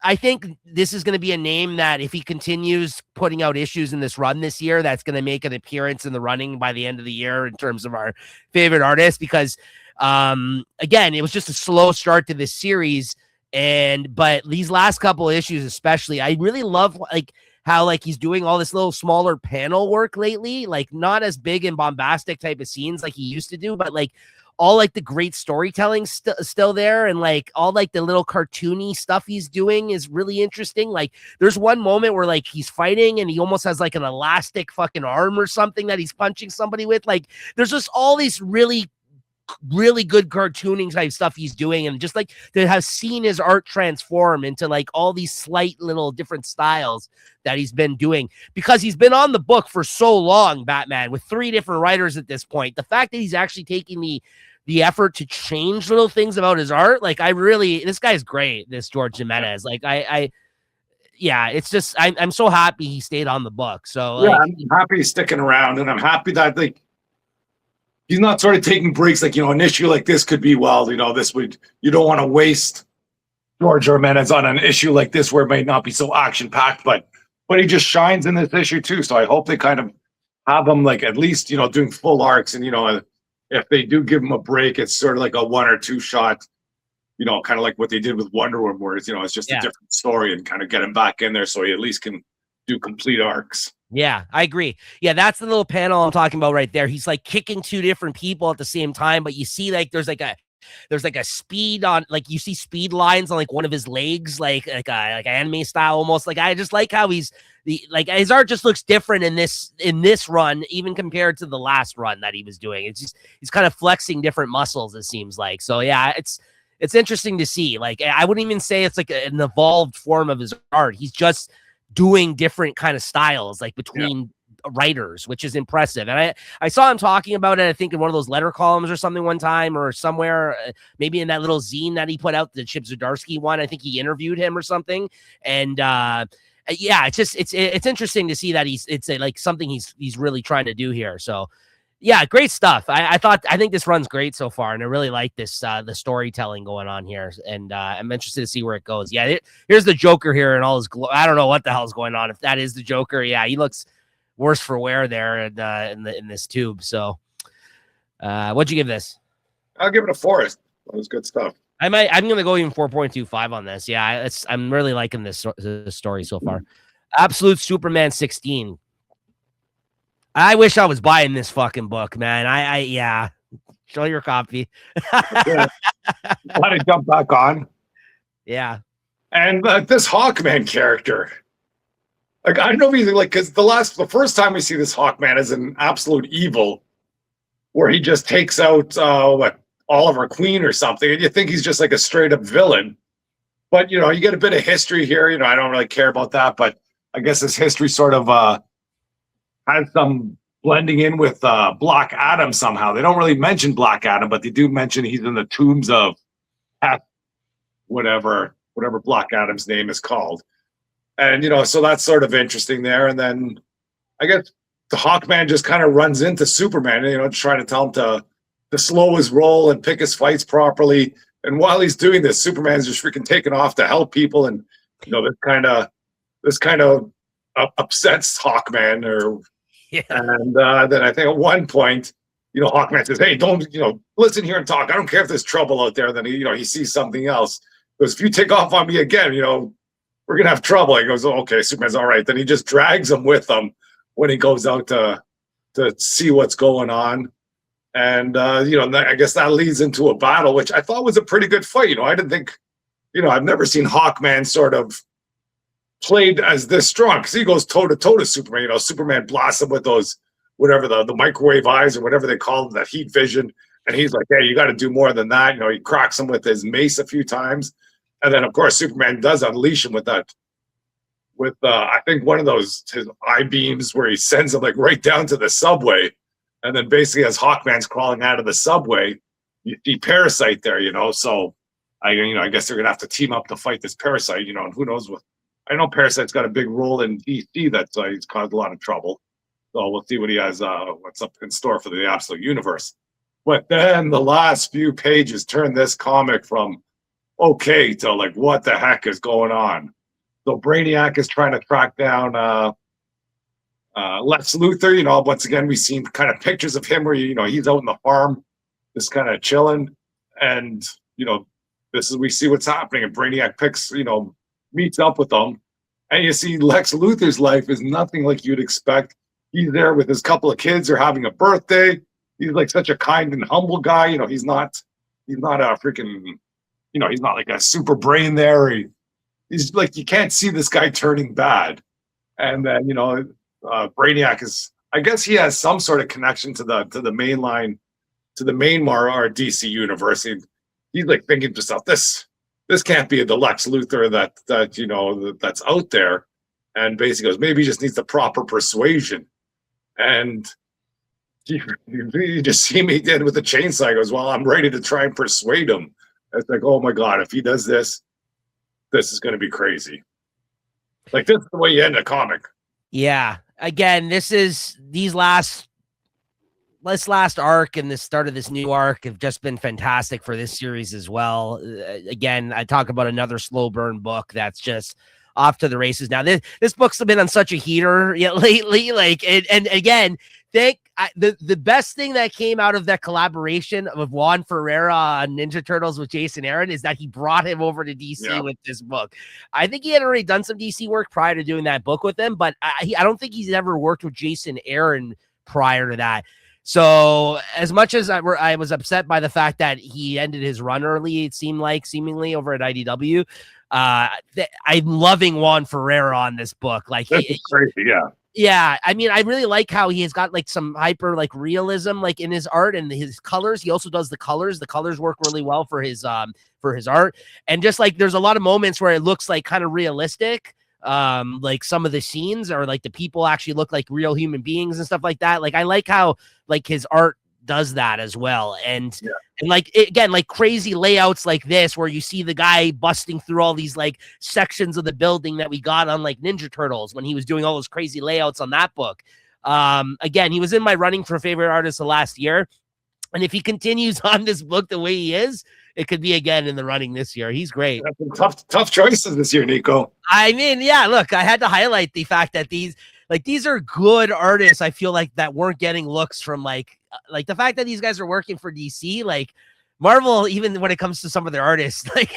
I think this is going to be a name that if he continues putting out issues in this run this year, that's going to make an appearance in the running by the end of the year in terms of our favorite artists, because again, it was just a slow start to this series. But these last couple issues, especially, I really love like how like he's doing all this little smaller panel work lately, like not as big and bombastic type of scenes like he used to do, but like all like the great storytelling still there. And like all like the little cartoony stuff he's doing is really interesting. Like there's one moment where like he's fighting and he almost has like an elastic fucking arm or something that he's punching somebody with. Like there's just all these really really good cartooning type stuff he's doing, and just like to have seen his art transform into like all these slight little different styles that he's been doing, because he's been on the book for so long, Batman, with 3 different writers at this point. The fact that he's actually taking the effort to change little things about his art, like this guy's great, this George Jimenez. Like yeah, it's just I'm so happy he stayed on the book. So like, I'm happy he's sticking around, and I'm happy that like he's not sort of taking breaks. Like, an issue like this could be, well, this would, you don't want to waste George Jimenez on an issue like this where it might not be so action packed, but he just shines in this issue too. So I hope they kind of have him like at least doing full arcs, and if they do give him a break, it's sort of like a 1 or 2 shot. Kind of like what they did with Wonder Woman, where it's just a different story, and kind of get him back in there so he at least can do complete arcs. Yeah, I agree. Yeah, that's the little panel I'm talking about right there. He's like kicking 2 different people at the same time, but you see like there's like a speed on, like you see speed lines on like one of his legs, like anime style almost. Like I just like how his art just looks different in this run, even compared to the last run that he was doing. It's just he's kind of flexing different muscles, it seems like. So yeah, it's interesting to see. Like I wouldn't even say it's like an evolved form of his art. He's just doing different kind of styles, like between writers, which is impressive. And I saw him talking about it, I think in one of those letter columns or something one time, or somewhere, maybe in that little zine that he put out, the Chip Zdarsky one. I think he interviewed him or something. And yeah, it's interesting to see that it's like something he's really trying to do here. So yeah, great stuff. I think this run's great so far, and I really like this the storytelling going on here, and I'm interested to see where it goes. Yeah, here's the Joker here and all his I don't know what the hell's going on. If that is the Joker, yeah, he looks worse for wear there in this tube. So, what'd you give this? I'll give it a 4. That was good stuff. I'm gonna go even 4.25 on this. Yeah, I'm really liking this story so far. Absolute Superman 16. I wish I was buying this fucking book, man. Yeah. Show your copy. Yeah. Want to jump back on? Yeah. And this Hawkman character, like I don't know if he's like, because the first time we see this Hawkman is an absolute evil, where he just takes out Oliver Queen or something, and you think he's just like a straight up villain. But you get a bit of history here. I don't really care about that, but I guess this history sort of has some blending in with Black Adam somehow. They don't really mention Black Adam, but they do mention he's in the tombs of whatever Black Adam's name is called. And, so that's sort of interesting there. And then I guess the Hawkman just kind of runs into Superman, trying to tell him to slow his roll and pick his fights properly. And while he's doing this, Superman's just freaking taking off to help people. And, this kind of upsets Hawkman. And then I think at one point, Hawkman says, "Hey, don't listen here and talk. I don't care if there's trouble out there." Then he sees something else. Because if you take off on me again, we're gonna have trouble. He goes, "Oh, okay." Superman's all right. Then he just drags him with him when he goes out to see what's going on. And I guess that leads into a battle, which I thought was a pretty good fight. I didn't think, I've never seen Hawkman sort of played as this strong, because he goes toe to toe to Superman. Superman blasts him with those whatever the microwave eyes or whatever they call them, that heat vision, and he's like, "Hey, you got to do more than that." He cracks him with his mace a few times, and then of course Superman does unleash him with that, I think one of those his eye beams, where he sends him like right down to the subway, and then basically as Hawkman's crawling out of the subway, you see Parasite there. So I guess they're gonna have to team up to fight this Parasite. And who knows what. I know Parasite's got a big role in DC that's he's caused a lot of trouble. So we'll see what he has, what's up in store for the Absolute Universe. But then the last few pages turn this comic from okay to like, what the heck is going on? So Brainiac is trying to track down Lex Luthor. Once again, we've seen kind of pictures of him where, he's out in the farm, just kind of chilling. And, we see what's happening. And Brainiac meets up with them, and you see Lex Luthor's life is nothing like you'd expect. He's there with his couple of kids, are having a birthday. He's like such a kind and humble guy. He's not a freaking, he's not like a super brain there. He's like, you can't see this guy turning bad. And then, Brainiac is, I guess he has some sort of connection to the mainline to the main our DC universe. He's like thinking to himself, this can't be the Lex Luthor that's out there. And basically goes, maybe he just needs the proper persuasion. And you just see me dead with the chainsaw. He goes, well, I'm ready to try and persuade him. It's like, oh my God, if he does this is going to be crazy. Like, this is the way you end a comic. Yeah. Again, this last arc and the start of this new arc have just been fantastic for this series as well. Again, I talk about another slow burn book that's just off to the races. Now, this book's been on such a heater lately. Like, and again, the best thing that came out of that collaboration of Juan Ferreira on Ninja Turtles with Jason Aaron is that he brought him over to DC with this book. I think he had already done some DC work prior to doing that book with him, but I don't think he's ever worked with Jason Aaron prior to that. So as much as I was upset by the fact that he ended his run early, it seemed like seemingly over at IDW, I'm loving Juan Ferreira on this book. Like, that's crazy, yeah. Yeah, I mean, I really like how he has got like some hyper like realism like in his art and his colors. He also does the colors. The colors work really well for his art. And just like there's a lot of moments where it looks like kind of realistic. Like some of the scenes or like the people actually look like real human beings and stuff like that. Like I like how like his art does that as well. And like again, like crazy layouts like this where you see the guy busting through all these like sections of the building that we got on like Ninja Turtles when he was doing all those crazy layouts on that book. Again, he was in my running for favorite artist of last year. And if he continues on this book the way he is, it could be again in the running this year. He's great. Tough choices this year, Niko. I mean, yeah, look, I had to highlight the fact that these are good artists. I feel like that weren't getting looks from like the fact that these guys are working for DC, like Marvel, even when it comes to some of their artists, like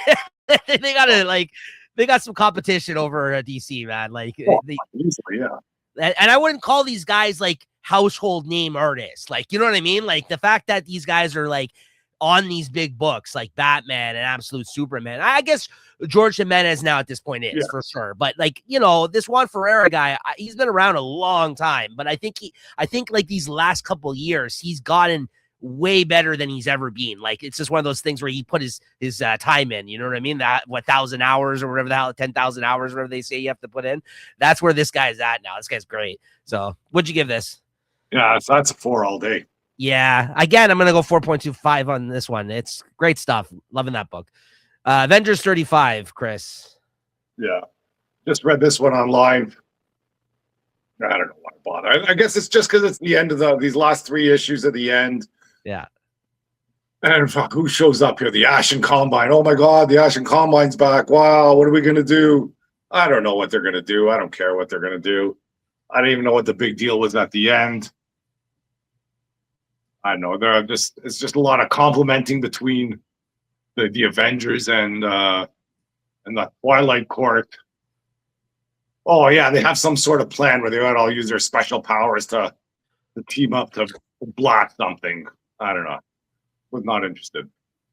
they got some competition over DC, man. Like, easily, yeah. And I wouldn't call these guys like household name artists. Like, you know what I mean? Like the fact that these guys are like on these big books like Batman and Absolute Superman. I guess George Jimenez now at this point is for sure. But like, you know, this Juan Ferreira guy, he's been around a long time, but I think like these last couple of years, he's gotten way better than he's ever been. Like, it's just one of those things where he put his time in, you know what I mean? That 1,000 hours or whatever the hell, 10,000 hours, whatever they say you have to put in. That's where this guy's at now. This guy's great. So what'd you give this? Yeah, that's a 4 all day. Yeah. Again, I'm going to go 4.25 on this one. It's great stuff. Loving that book. Avengers 35, Chris. Yeah. Just read this one online. I don't know why I bother. I guess it's just because it's the end of these last 3 issues at the end. Yeah. And fuck, who shows up here? The Ashen Combine. Oh my God, the Ashen Combine's back. Wow, what are we going to do? I don't know what they're going to do. I don't care what they're going to do. I don't even know what the big deal was at the end. I know it's just a lot of complimenting between the Avengers and the Twilight Court. Oh yeah, they have some sort of plan where they might all use their special powers to team up to blast something. I don't know. Was not interested.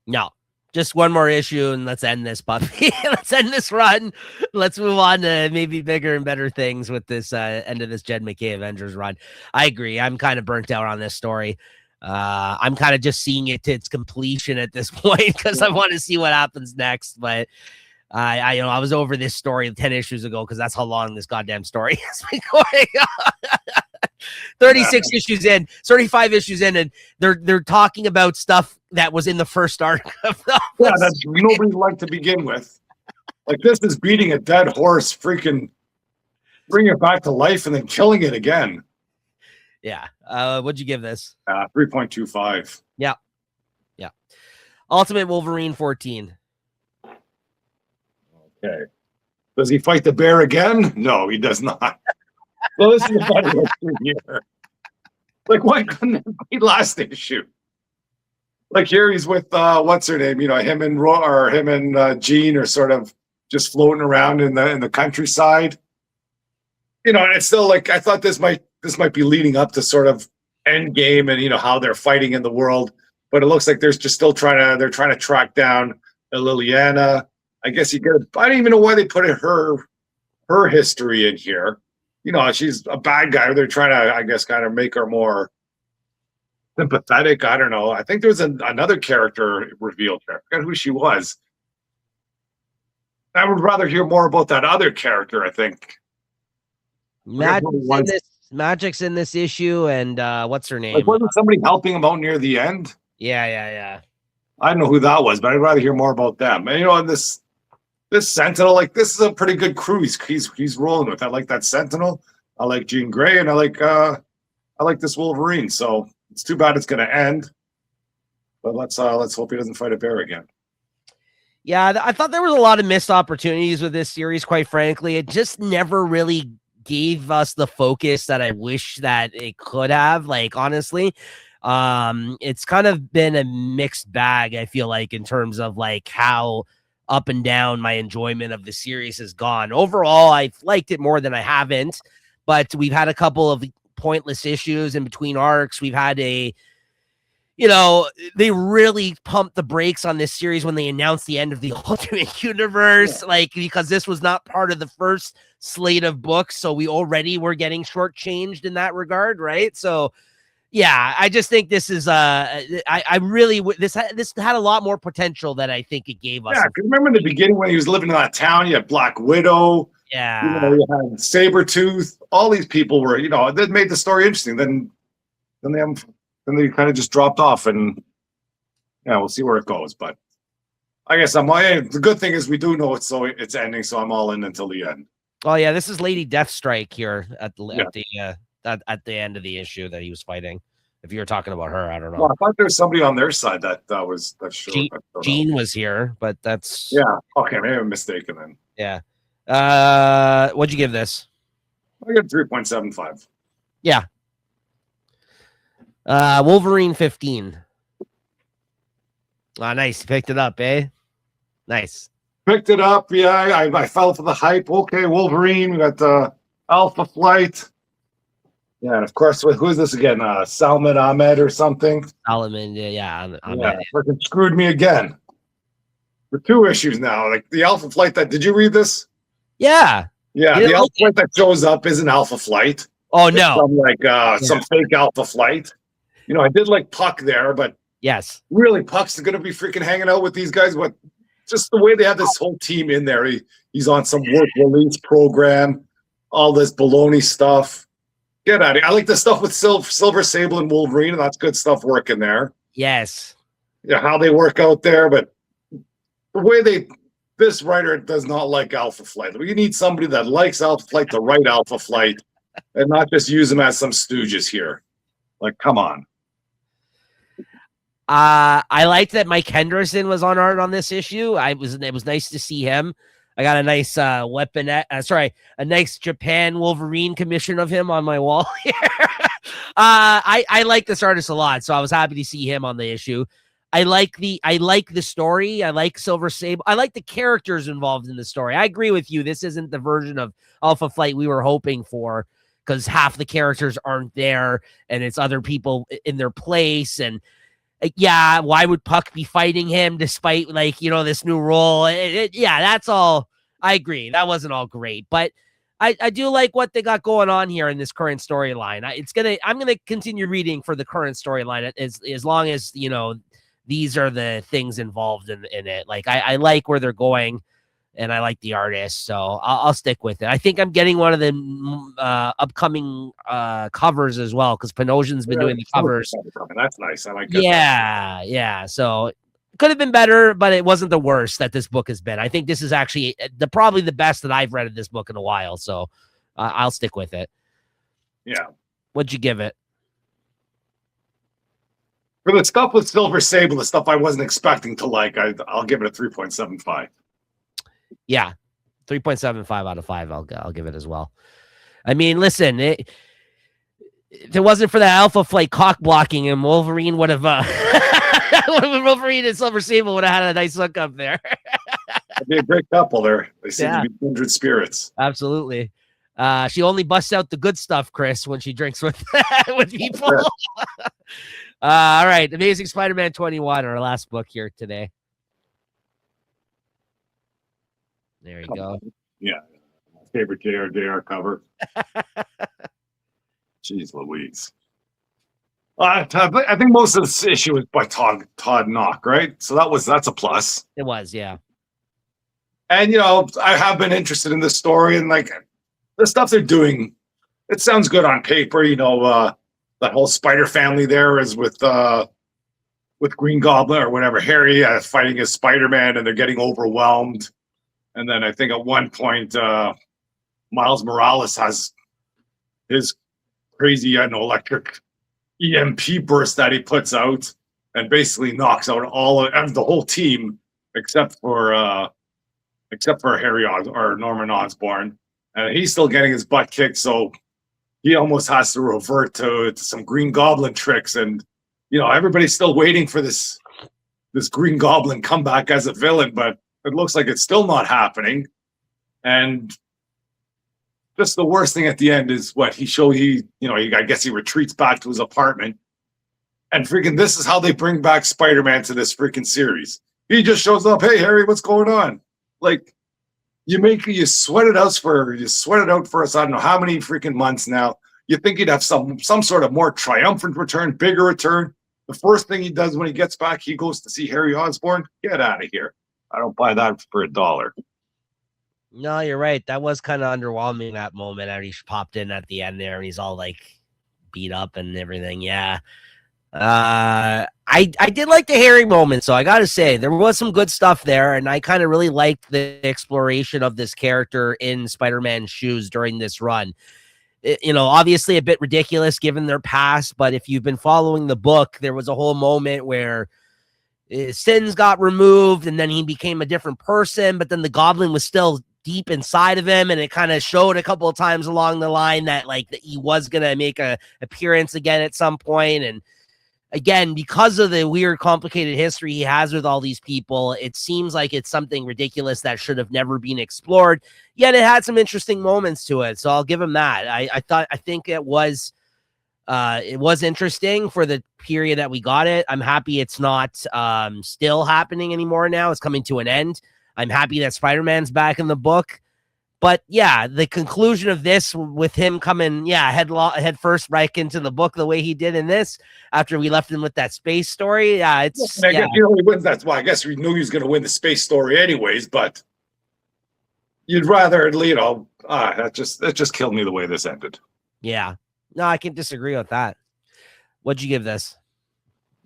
No. Just one more issue and let's end this puppy. Let's end this run. Let's move on to maybe bigger and better things with this end of this Jed McKay Avengers run. I agree. I'm kind of burnt out on this story. I'm kind of just seeing it to its completion at this point because I want to see what happens next. But I was over this story 10 issues ago because that's how long this goddamn story has been going on. 36 issues in, 35 issues in, and they're talking about stuff that was in the first arc. That's nobody liked to begin with. Like, this is beating a dead horse, freaking bringing it back to life and then killing it again. Yeah. What'd you give this? 3.25. Yeah. Yeah. Ultimate Wolverine 14. Okay. Does he fight the bear again? No, he does not. Well, this is a better year. Like, why couldn't it be last issue? Like, here he's with what's her name? You know, him and Jean are sort of just floating around in the countryside. You know, and it's still like, I thought this might be leading up to sort of Endgame and, you know, how they're fighting in the world. But it looks like they're just still trying to track down Liliana. I guess I don't even know why they put her history in here. You know, she's a bad guy. They're trying to, I guess, kind of make her more sympathetic. I don't know. I think there was another character revealed there. I forget who she was. I would rather hear more about that other character, I think. Magic's in this issue, and what's her name? Like, wasn't somebody helping him out near the end? Yeah. I don't know who that was, but I'd rather hear more about them. And this Sentinel, like, this is a pretty good crew he's rolling with. I like that Sentinel. I like Jean Grey, and I like this Wolverine. So it's too bad it's going to end. But let's hope he doesn't fight a bear again. Yeah, I thought there was a lot of missed opportunities with this series. Quite frankly, it just never really gave us the focus that I wish that it could have. Like, honestly, it's kind of been a mixed bag. I feel like in terms of like how up and down my enjoyment of the series has gone. Overall, I've liked it more than I haven't, but we've had a couple of pointless issues in between arcs. We've had they really pumped the brakes on this series when they announced the end of the Ultimate Universe, because this was not part of the first slate of books. So we already were getting shortchanged in that regard. Right. So yeah, I just think this is this had a lot more potential than I think it gave us. Yeah, because remember in the beginning when he was living in that town, you had Black Widow. Yeah. You had Sabretooth. All these people were, that made the story interesting. Then they kind of just dropped off, and yeah, we'll see where it goes. But I guess the good thing is we do know it's ending, so I'm all in until the end. Oh yeah, this is Lady Deathstrike here at the end of the issue that he was fighting. If you're talking about her, I don't know. Well, I thought there was somebody on their side that's sure. Jean was here, but that's okay. Maybe I'm mistaken then. Yeah. What'd you give this? I got 3.75. Yeah. Wolverine 15. Oh, nice. Picked it up, eh? Nice. Picked it up. Yeah, I fell for the hype. Okay, Wolverine. We got Alpha Flight. Yeah, and of course, who is this again? Salman Ahmed or something? Salman, yeah. Freaking screwed me again. For 2 issues now. Like the Alpha Flight did you read this? Yeah. Yeah, the Alpha Flight that shows up isn't Alpha Flight. Oh, no. Some fake Alpha Flight. I did like Puck there, but yes. Really, Puck's going to be freaking hanging out with these guys. But just the way they have this whole team in there. He's on some work release program, all this baloney stuff. Get out of here. I like the stuff with Silver Sable and Wolverine, and that's good stuff working there. Yes. Yeah, how they work out there, but the way this writer does not like Alpha Flight. We need somebody that likes Alpha Flight to write Alpha Flight and not just use them as some stooges here. Like, come on. I liked that Mike Henderson was on art on this issue. It was nice to see him. I got a nice a nice Japan Wolverine commission of him on my wall here. I like this artist a lot, so I was happy to see him on the issue. I like the story. I like Silver Sable. I like the characters involved in the story. I agree with you. This isn't the version of Alpha Flight we were hoping for, because half the characters aren't there and it's other people in their place. And yeah, why would Puck be fighting him despite this new role? That's all. I agree. That wasn't all great, but I do like what they got going on here in this current storyline. I'm gonna continue reading for the current storyline as long as these are the things involved in it. Like I like where they're going, and I like the artist, so I'll stick with it. I think I'm getting one of the upcoming covers as well, because Panosian's been doing the covers. That's nice. I like that. Yeah. So it could have been better, but it wasn't the worst that this book has been. I think this is actually probably the best that I've read of this book in a while, so I'll stick with it. Yeah. What'd you give it? For the stuff with Silver Sable, the stuff I wasn't expecting to like, I'll give it a 3.75. Yeah, 3.75 out of 5. I'll give it as well. I mean, listen, if it wasn't for the Alpha Flight cock blocking, and Wolverine would have Wolverine and Silver Sable would have had a nice hookup there. It'd be a great couple there. They seem to be kindred spirits. Absolutely. She only busts out the good stuff, Chris, when she drinks with people. All right, Amazing Spider-Man 21, our last book here today. There you go. Yeah. My favorite JR cover. Jeez Louise. I think most of this issue is by Todd Knock, right? So that's a plus. It was, yeah. And I have been interested in this story, and like the stuff they're doing, it sounds good on paper. That whole Spider family there is with Green Goblin or whatever, Harry fighting as Spider-Man, and they're getting overwhelmed. And then I think at one point, Miles Morales has his crazy, electric EMP burst that he puts out and basically knocks out the whole team except for Harry or Norman Osborn, and he's still getting his butt kicked. So he almost has to revert to some Green Goblin tricks, and everybody's still waiting for this Green Goblin comeback as a villain, but it looks like it's still not happening. And just the worst thing at the end is what I guess he retreats back to his apartment, and freaking this is how they bring back Spider-Man to this freaking series. He just shows up, hey Harry, what's going on? Like you sweat it out for us. I don't know how many freaking months now. You think he'd have some sort of more triumphant return, bigger return. The first thing he does when he gets back, he goes to see Harry Osborn. Get out of here. I don't buy that for $1. No, you're right. That was kind of underwhelming, that moment. And he popped in at the end there, and he's all like beat up and everything. Yeah. I did like the Harry moment, so I gotta say there was some good stuff there, and I kind of really liked the exploration of this character in Spider-Man's shoes during this run. Obviously a bit ridiculous given their past, but if you've been following the book, there was a whole moment where his sins got removed and then he became a different person, but then the Goblin was still deep inside of him, and it kind of showed a couple of times along the line that he was gonna make a appearance again at some point. And again, because of the weird, complicated history he has with all these people, it seems like it's something ridiculous that should have never been explored. Yet it had some interesting moments to it, so I'll give him that. I think it was interesting for the period that we got it. I'm happy it's not still happening anymore now. It's coming to an end. I'm happy that Spider-Man's back in the book. But yeah, the conclusion of this with him coming, head first right into the book the way he did in this, after we left him with that space story. Yeah, it's. I guess he only wins. That's why I guess we knew he was going to win the space story anyways. But you'd rather, that just killed me the way this ended. Yeah, no, I can't disagree with that. What'd you give this?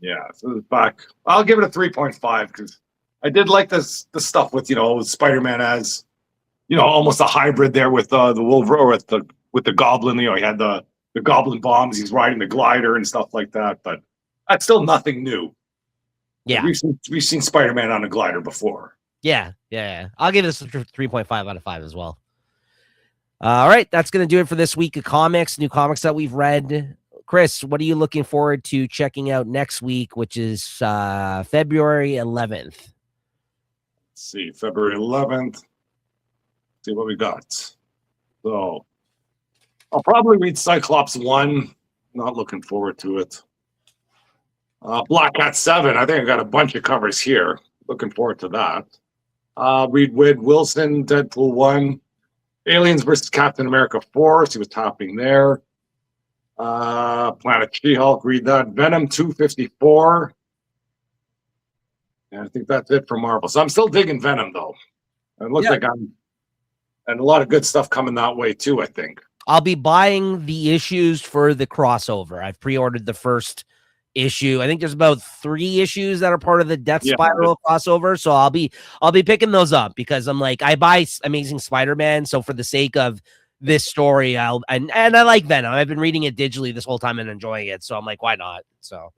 Yeah, so it's back. I'll give it a 3.5 because I did like the stuff with Spider-Man as. Almost a hybrid there with the Wolverine, with the Goblin. He had the Goblin bombs. He's riding the glider and stuff like that. But that's still nothing new. Yeah, we've seen Spider-Man on a glider before. Yeah. I'll give this a 3.5 out of 5 as well. All right, that's gonna do it for this week of comics. New comics that we've read. Chris, what are you looking forward to checking out next week, which is February 11th? Let's see, February 11th. See what we got. So I'll probably read Cyclops 1. Not looking forward to it. Black Cat 7. I think I got a bunch of covers here. Looking forward to that. Read Wade Wilson, Deadpool 1. Aliens versus Captain America 4. See what's happening there. Planet She-Hulk. Read that. Venom 254. And I think that's it for Marvel. So I'm still digging Venom, though. It looks like and a lot of good stuff coming that way too, I think. I'll be buying the issues for the crossover. I've pre-ordered the first issue. I think there's about 3 issues that are part of the Death Spiral crossover. So I'll be picking those up because I'm like, I buy Amazing Spider-Man. So for the sake of this story, and I like Venom. I've been reading it digitally this whole time and enjoying it. So I'm like, why not? So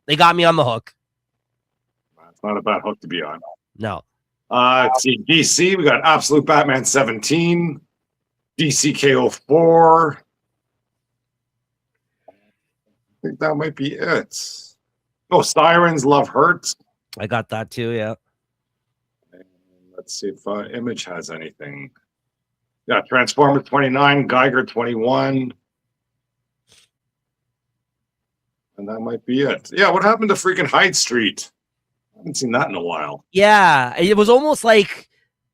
they got me on the hook. It's not a bad hook to be on. No. Let's see, DC, we got Absolute Batman 17, DC KO4. I think that might be it. Oh, Sirens, Love Hurts. I got that too, yeah. And let's see if Image has anything. Yeah, Transformers 29, Geiger 21. And that might be it. Yeah, what happened to freaking Hyde Street? I haven't seen that in a while. Yeah, it was almost like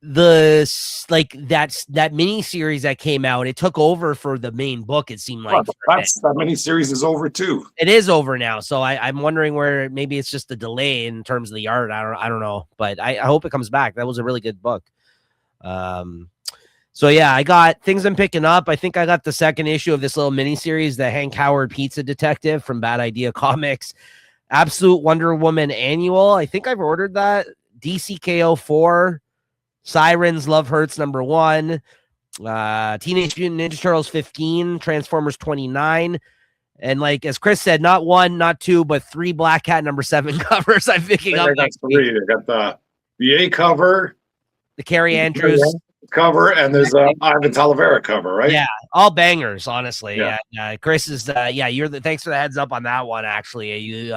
that mini series that came out, it took over for the main book. It seemed like that mini series is over too. It is over now, so I'm wondering where maybe it's just a delay in terms of the art. I don't know, but I hope it comes back. That was a really good book. So yeah, I got things I'm picking up. I think I got the second issue of this little mini series, the Hank Howard Pizza Detective from Bad Idea Comics, Absolute Wonder Woman Annual. I think I've ordered that. DCKO 4. Sirens Love Hurts #1, Teenage Mutant Ninja Turtles 15, Transformers 29, and like as Chris said, not 1, not 2, but 3 Black Cat #7 covers. I'm picking up. I got 3. I got the VA cover, the Carrie Andrews cover, and there's a Ivan Talavera cover, right? Yeah, all bangers, honestly. Yeah, Chris is thanks for the heads up on that one. Actually,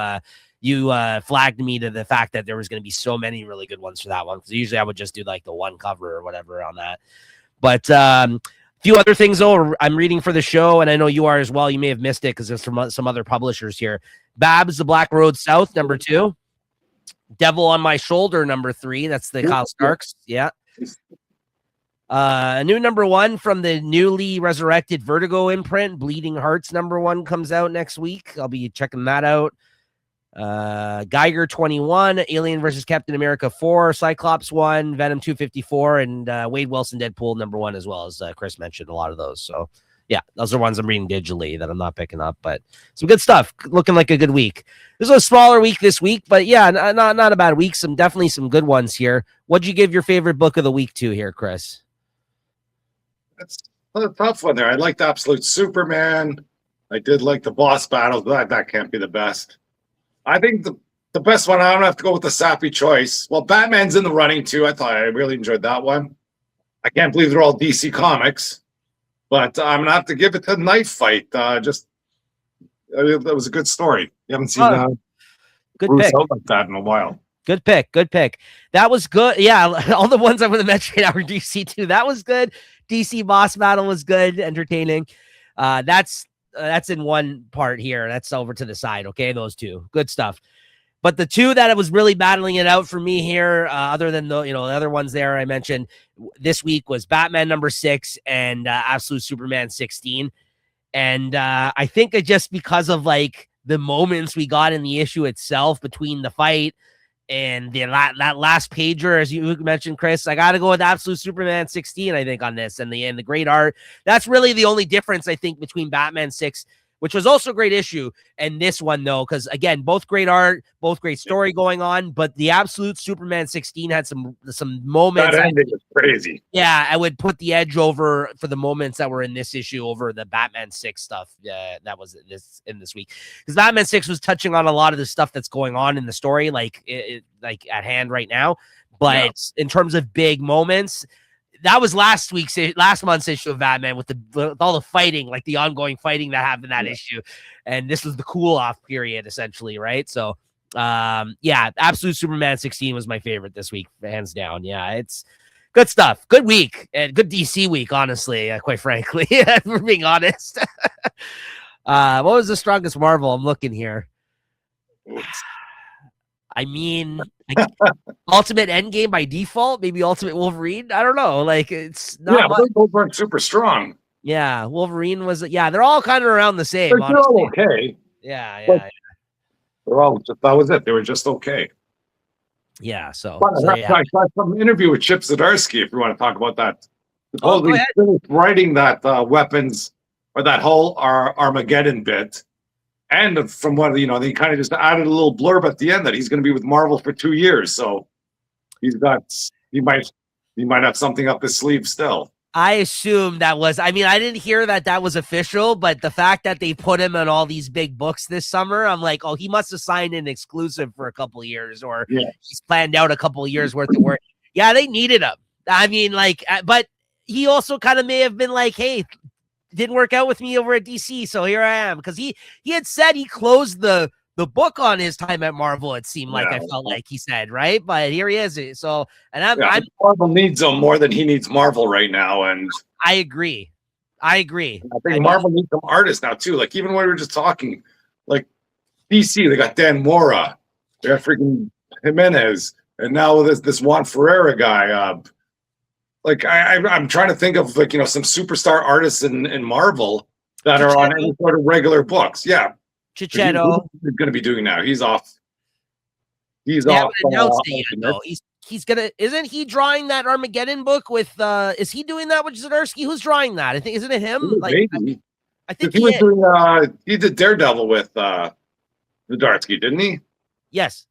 you flagged me to the fact that there was going to be so many really good ones for that one, because usually I would just do like the one cover or whatever on that. But a few other things though I'm reading for the show, and I know you are as well. You may have missed it because there's from some other publishers here. Babs, The Black Road South #2, Devil on My Shoulder #3. That's the Kyle Starks. Yeah. A new #1 from the newly resurrected Vertigo imprint, Bleeding Hearts #1 comes out next week. I'll be checking that out. Geiger 21, Alien versus Captain America 4, Cyclops 1, Venom 254, and Wade Wilson Deadpool #1 as well, as Chris mentioned a lot of those. So yeah, those are ones I'm reading digitally that I'm not picking up, but some good stuff. Looking like a good week. This was a smaller week this week, but yeah, not a bad week. Definitely some good ones here. What'd you give your favorite book of the week to here, Chris? That's a tough one there. I liked Absolute Superman. I did like the boss battles, but that can't be the best. I think the best one, I don't have to go with the sappy choice. Well, Batman's in the running too. I really enjoyed that one. I can't believe they're all DC Comics, but I'm gonna have to give it to Knife Fight. That was a good story. You haven't seen good Bruce pick out like that in a while. Good pick. That was good. Yeah, all the ones I'm going to mention are DC too. That was good. DC Boss Battle was good, entertaining. That's in one part here. That's over to the side. Okay, those two, good stuff. But the two that it was really battling it out for me here, other than the other ones there I mentioned this week, was Batman #6 and Absolute Superman 16. And I think it just because of like the moments we got in the issue itself between the fight and that last pager, as you mentioned, Chris, I got to go with Absolute Superman 16, I think, on this, and the great art. That's really the only difference, I think, between Batman 6, which was also a great issue, and this one, though, because, again, both great art, both great story going on, but the Absolute Superman 16 had some moments. That ending was crazy. Yeah, I would put the edge over for the moments that were in this issue over the Batman 6 stuff that was in this week. Because Batman 6 was touching on a lot of the stuff that's going on in the story, like at hand right now. But in terms of big moments, that was last month's issue of Batman with all the fighting, like the ongoing fighting that happened in that issue. And this was the cool off period, essentially, right? So, Absolute Superman 16 was my favorite this week, hands down. Yeah, it's good stuff. Good week and good DC week, honestly, quite frankly, if we're being honest. What was the strongest Marvel? I'm looking here. I mean, Ultimate Endgame by default, maybe Ultimate Wolverine. I don't know. Like, it's not. Yeah, but both weren't super strong. Yeah, Wolverine was. Yeah, they're all kind of around the same. They're all okay. Yeah. They're all. That was it. They were just okay. Yeah. So I saw some interview with Chip Zdarsky. If you want to talk about that, supposedly finished writing that weapons or that whole Armageddon bit. And from what they kind of just added a little blurb at the end that he's going to be with Marvel for 2 years. So he might have something up his sleeve still. I assume that was. I mean, I didn't hear that was official, but the fact that they put him in all these big books this summer, I'm like, oh, he must have signed an exclusive for a couple of years, or he's planned out a couple of years worth of work. Yeah, they needed him. I mean, like, but he also kind of may have been like, hey, didn't work out with me over at DC, so here I am. Because he had said he closed the book on his time at Marvel, it seemed like. I felt like he said, right? But here he is. So, and Marvel needs him more than he needs Marvel right now. And I agree. I think Marvel needs some artists now too. Like, even when we were just talking, like DC, they got Dan Mora, they got freaking Jimenez, and now this Juan Ferreira guy. like I'm trying to think of like some superstar artists in Marvel that are on any sort of regular books. Yeah, Chichetto. He's going to be doing now. He's off. He's They off. haven't announced it yet, though. He's gonna. Isn't he drawing that Armageddon book with? Is he doing that with Zdarsky? Who's drawing that? I think isn't it him? Like, I think he was doing. He did Daredevil with Zdarsky, didn't he? Yes.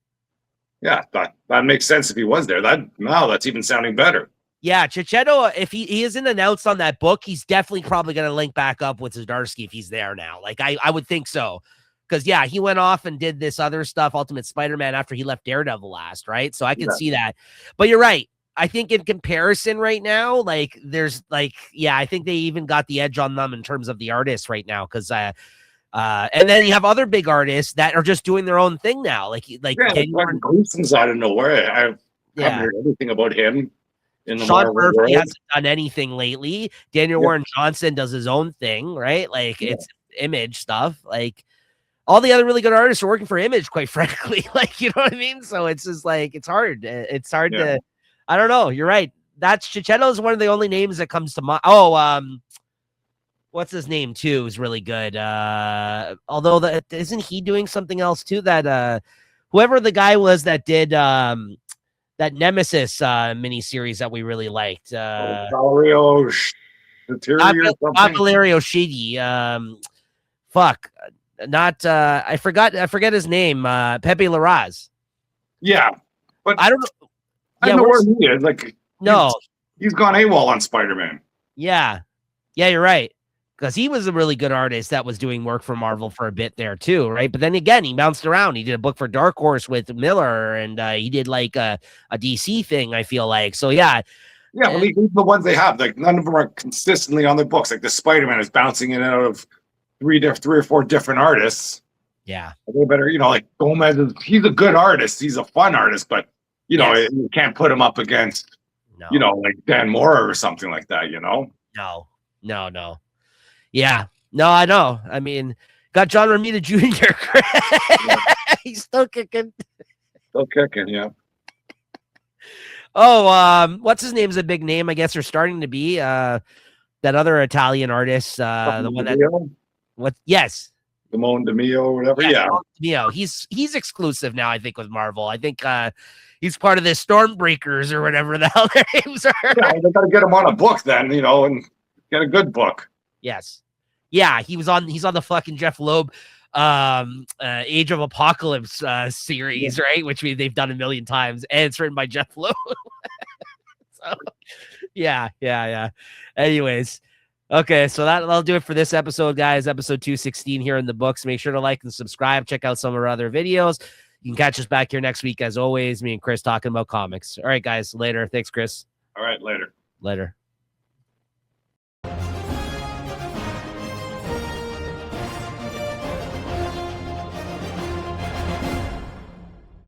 Yeah, that makes sense if he was there. That's even sounding better. Yeah, Chichetto, if he isn't announced on that book, he's definitely probably going to link back up with Zdarsky if he's there now. Like, I would think so. Because, yeah, he went off and did this other stuff, Ultimate Spider-Man, after he left Daredevil last, right? So I can see that. But you're right. I think in comparison right now, like, there's, like, yeah, I think they even got the edge on them in terms of the artists right now. Because, and then you have other big artists that are just doing their own thing now. Like Gleason's out of nowhere. I haven't heard anything about him. Sean Murphy hasn't done anything lately. Daniel Warren Johnson does his own thing, right? Like, it's Image stuff. Like, all the other really good artists are working for Image, quite frankly. Like, you know what I mean? So it's just like, it's hard. It's hard to, I don't know. You're right. That's Chichetto is one of the only names that comes to mind. Oh, what's his name too is really good. Although isn't he doing something else too? That whoever the guy was that did that Nemesis miniseries that we really liked. Valerio Shidi. Fuck. Not I forget his name. Pepe Larraz. Yeah, but I don't know. I don't know where he is. Like, no, he's gone AWOL on Spider-Man. Yeah, you're right. Because he was a really good artist that was doing work for Marvel for a bit there too, right? But then again, he bounced around. He did a book for Dark Horse with Miller, and he did like a DC thing, I feel like. So yeah. Yeah, well, these are the ones they have. Like, none of them are consistently on their books. Like, the Spider-Man is bouncing in and out of three or four different artists. Yeah. They better, like Gomez, he's a good artist. He's a fun artist, but, you can't put him up against, like Dan Mora or something like that, No. Yeah. No, I know. I mean, got John Romita Jr. He's still kicking. Yeah. Oh, what's his name's a big name, I guess they're starting to be. That other Italian artist, the one that yes. Simone DeMio or whatever. Yeah. He's exclusive now, I think, with Marvel. I think he's part of the Stormbreakers or whatever the hell their names are. Yeah, they gotta get him on a book then, and get a good book. Yes. Yeah, he's on the fucking Jeff Loeb Age of Apocalypse series, right? Which they've done a million times, and it's written by Jeff Loeb. So yeah. Anyways. Okay, so that'll do it for this episode, guys. Episode 216 here in the books. Make sure to like and subscribe. Check out some of our other videos. You can catch us back here next week, as always. Me and Chris talking about comics. All right, guys. Later. Thanks, Chris. All right, later. Later.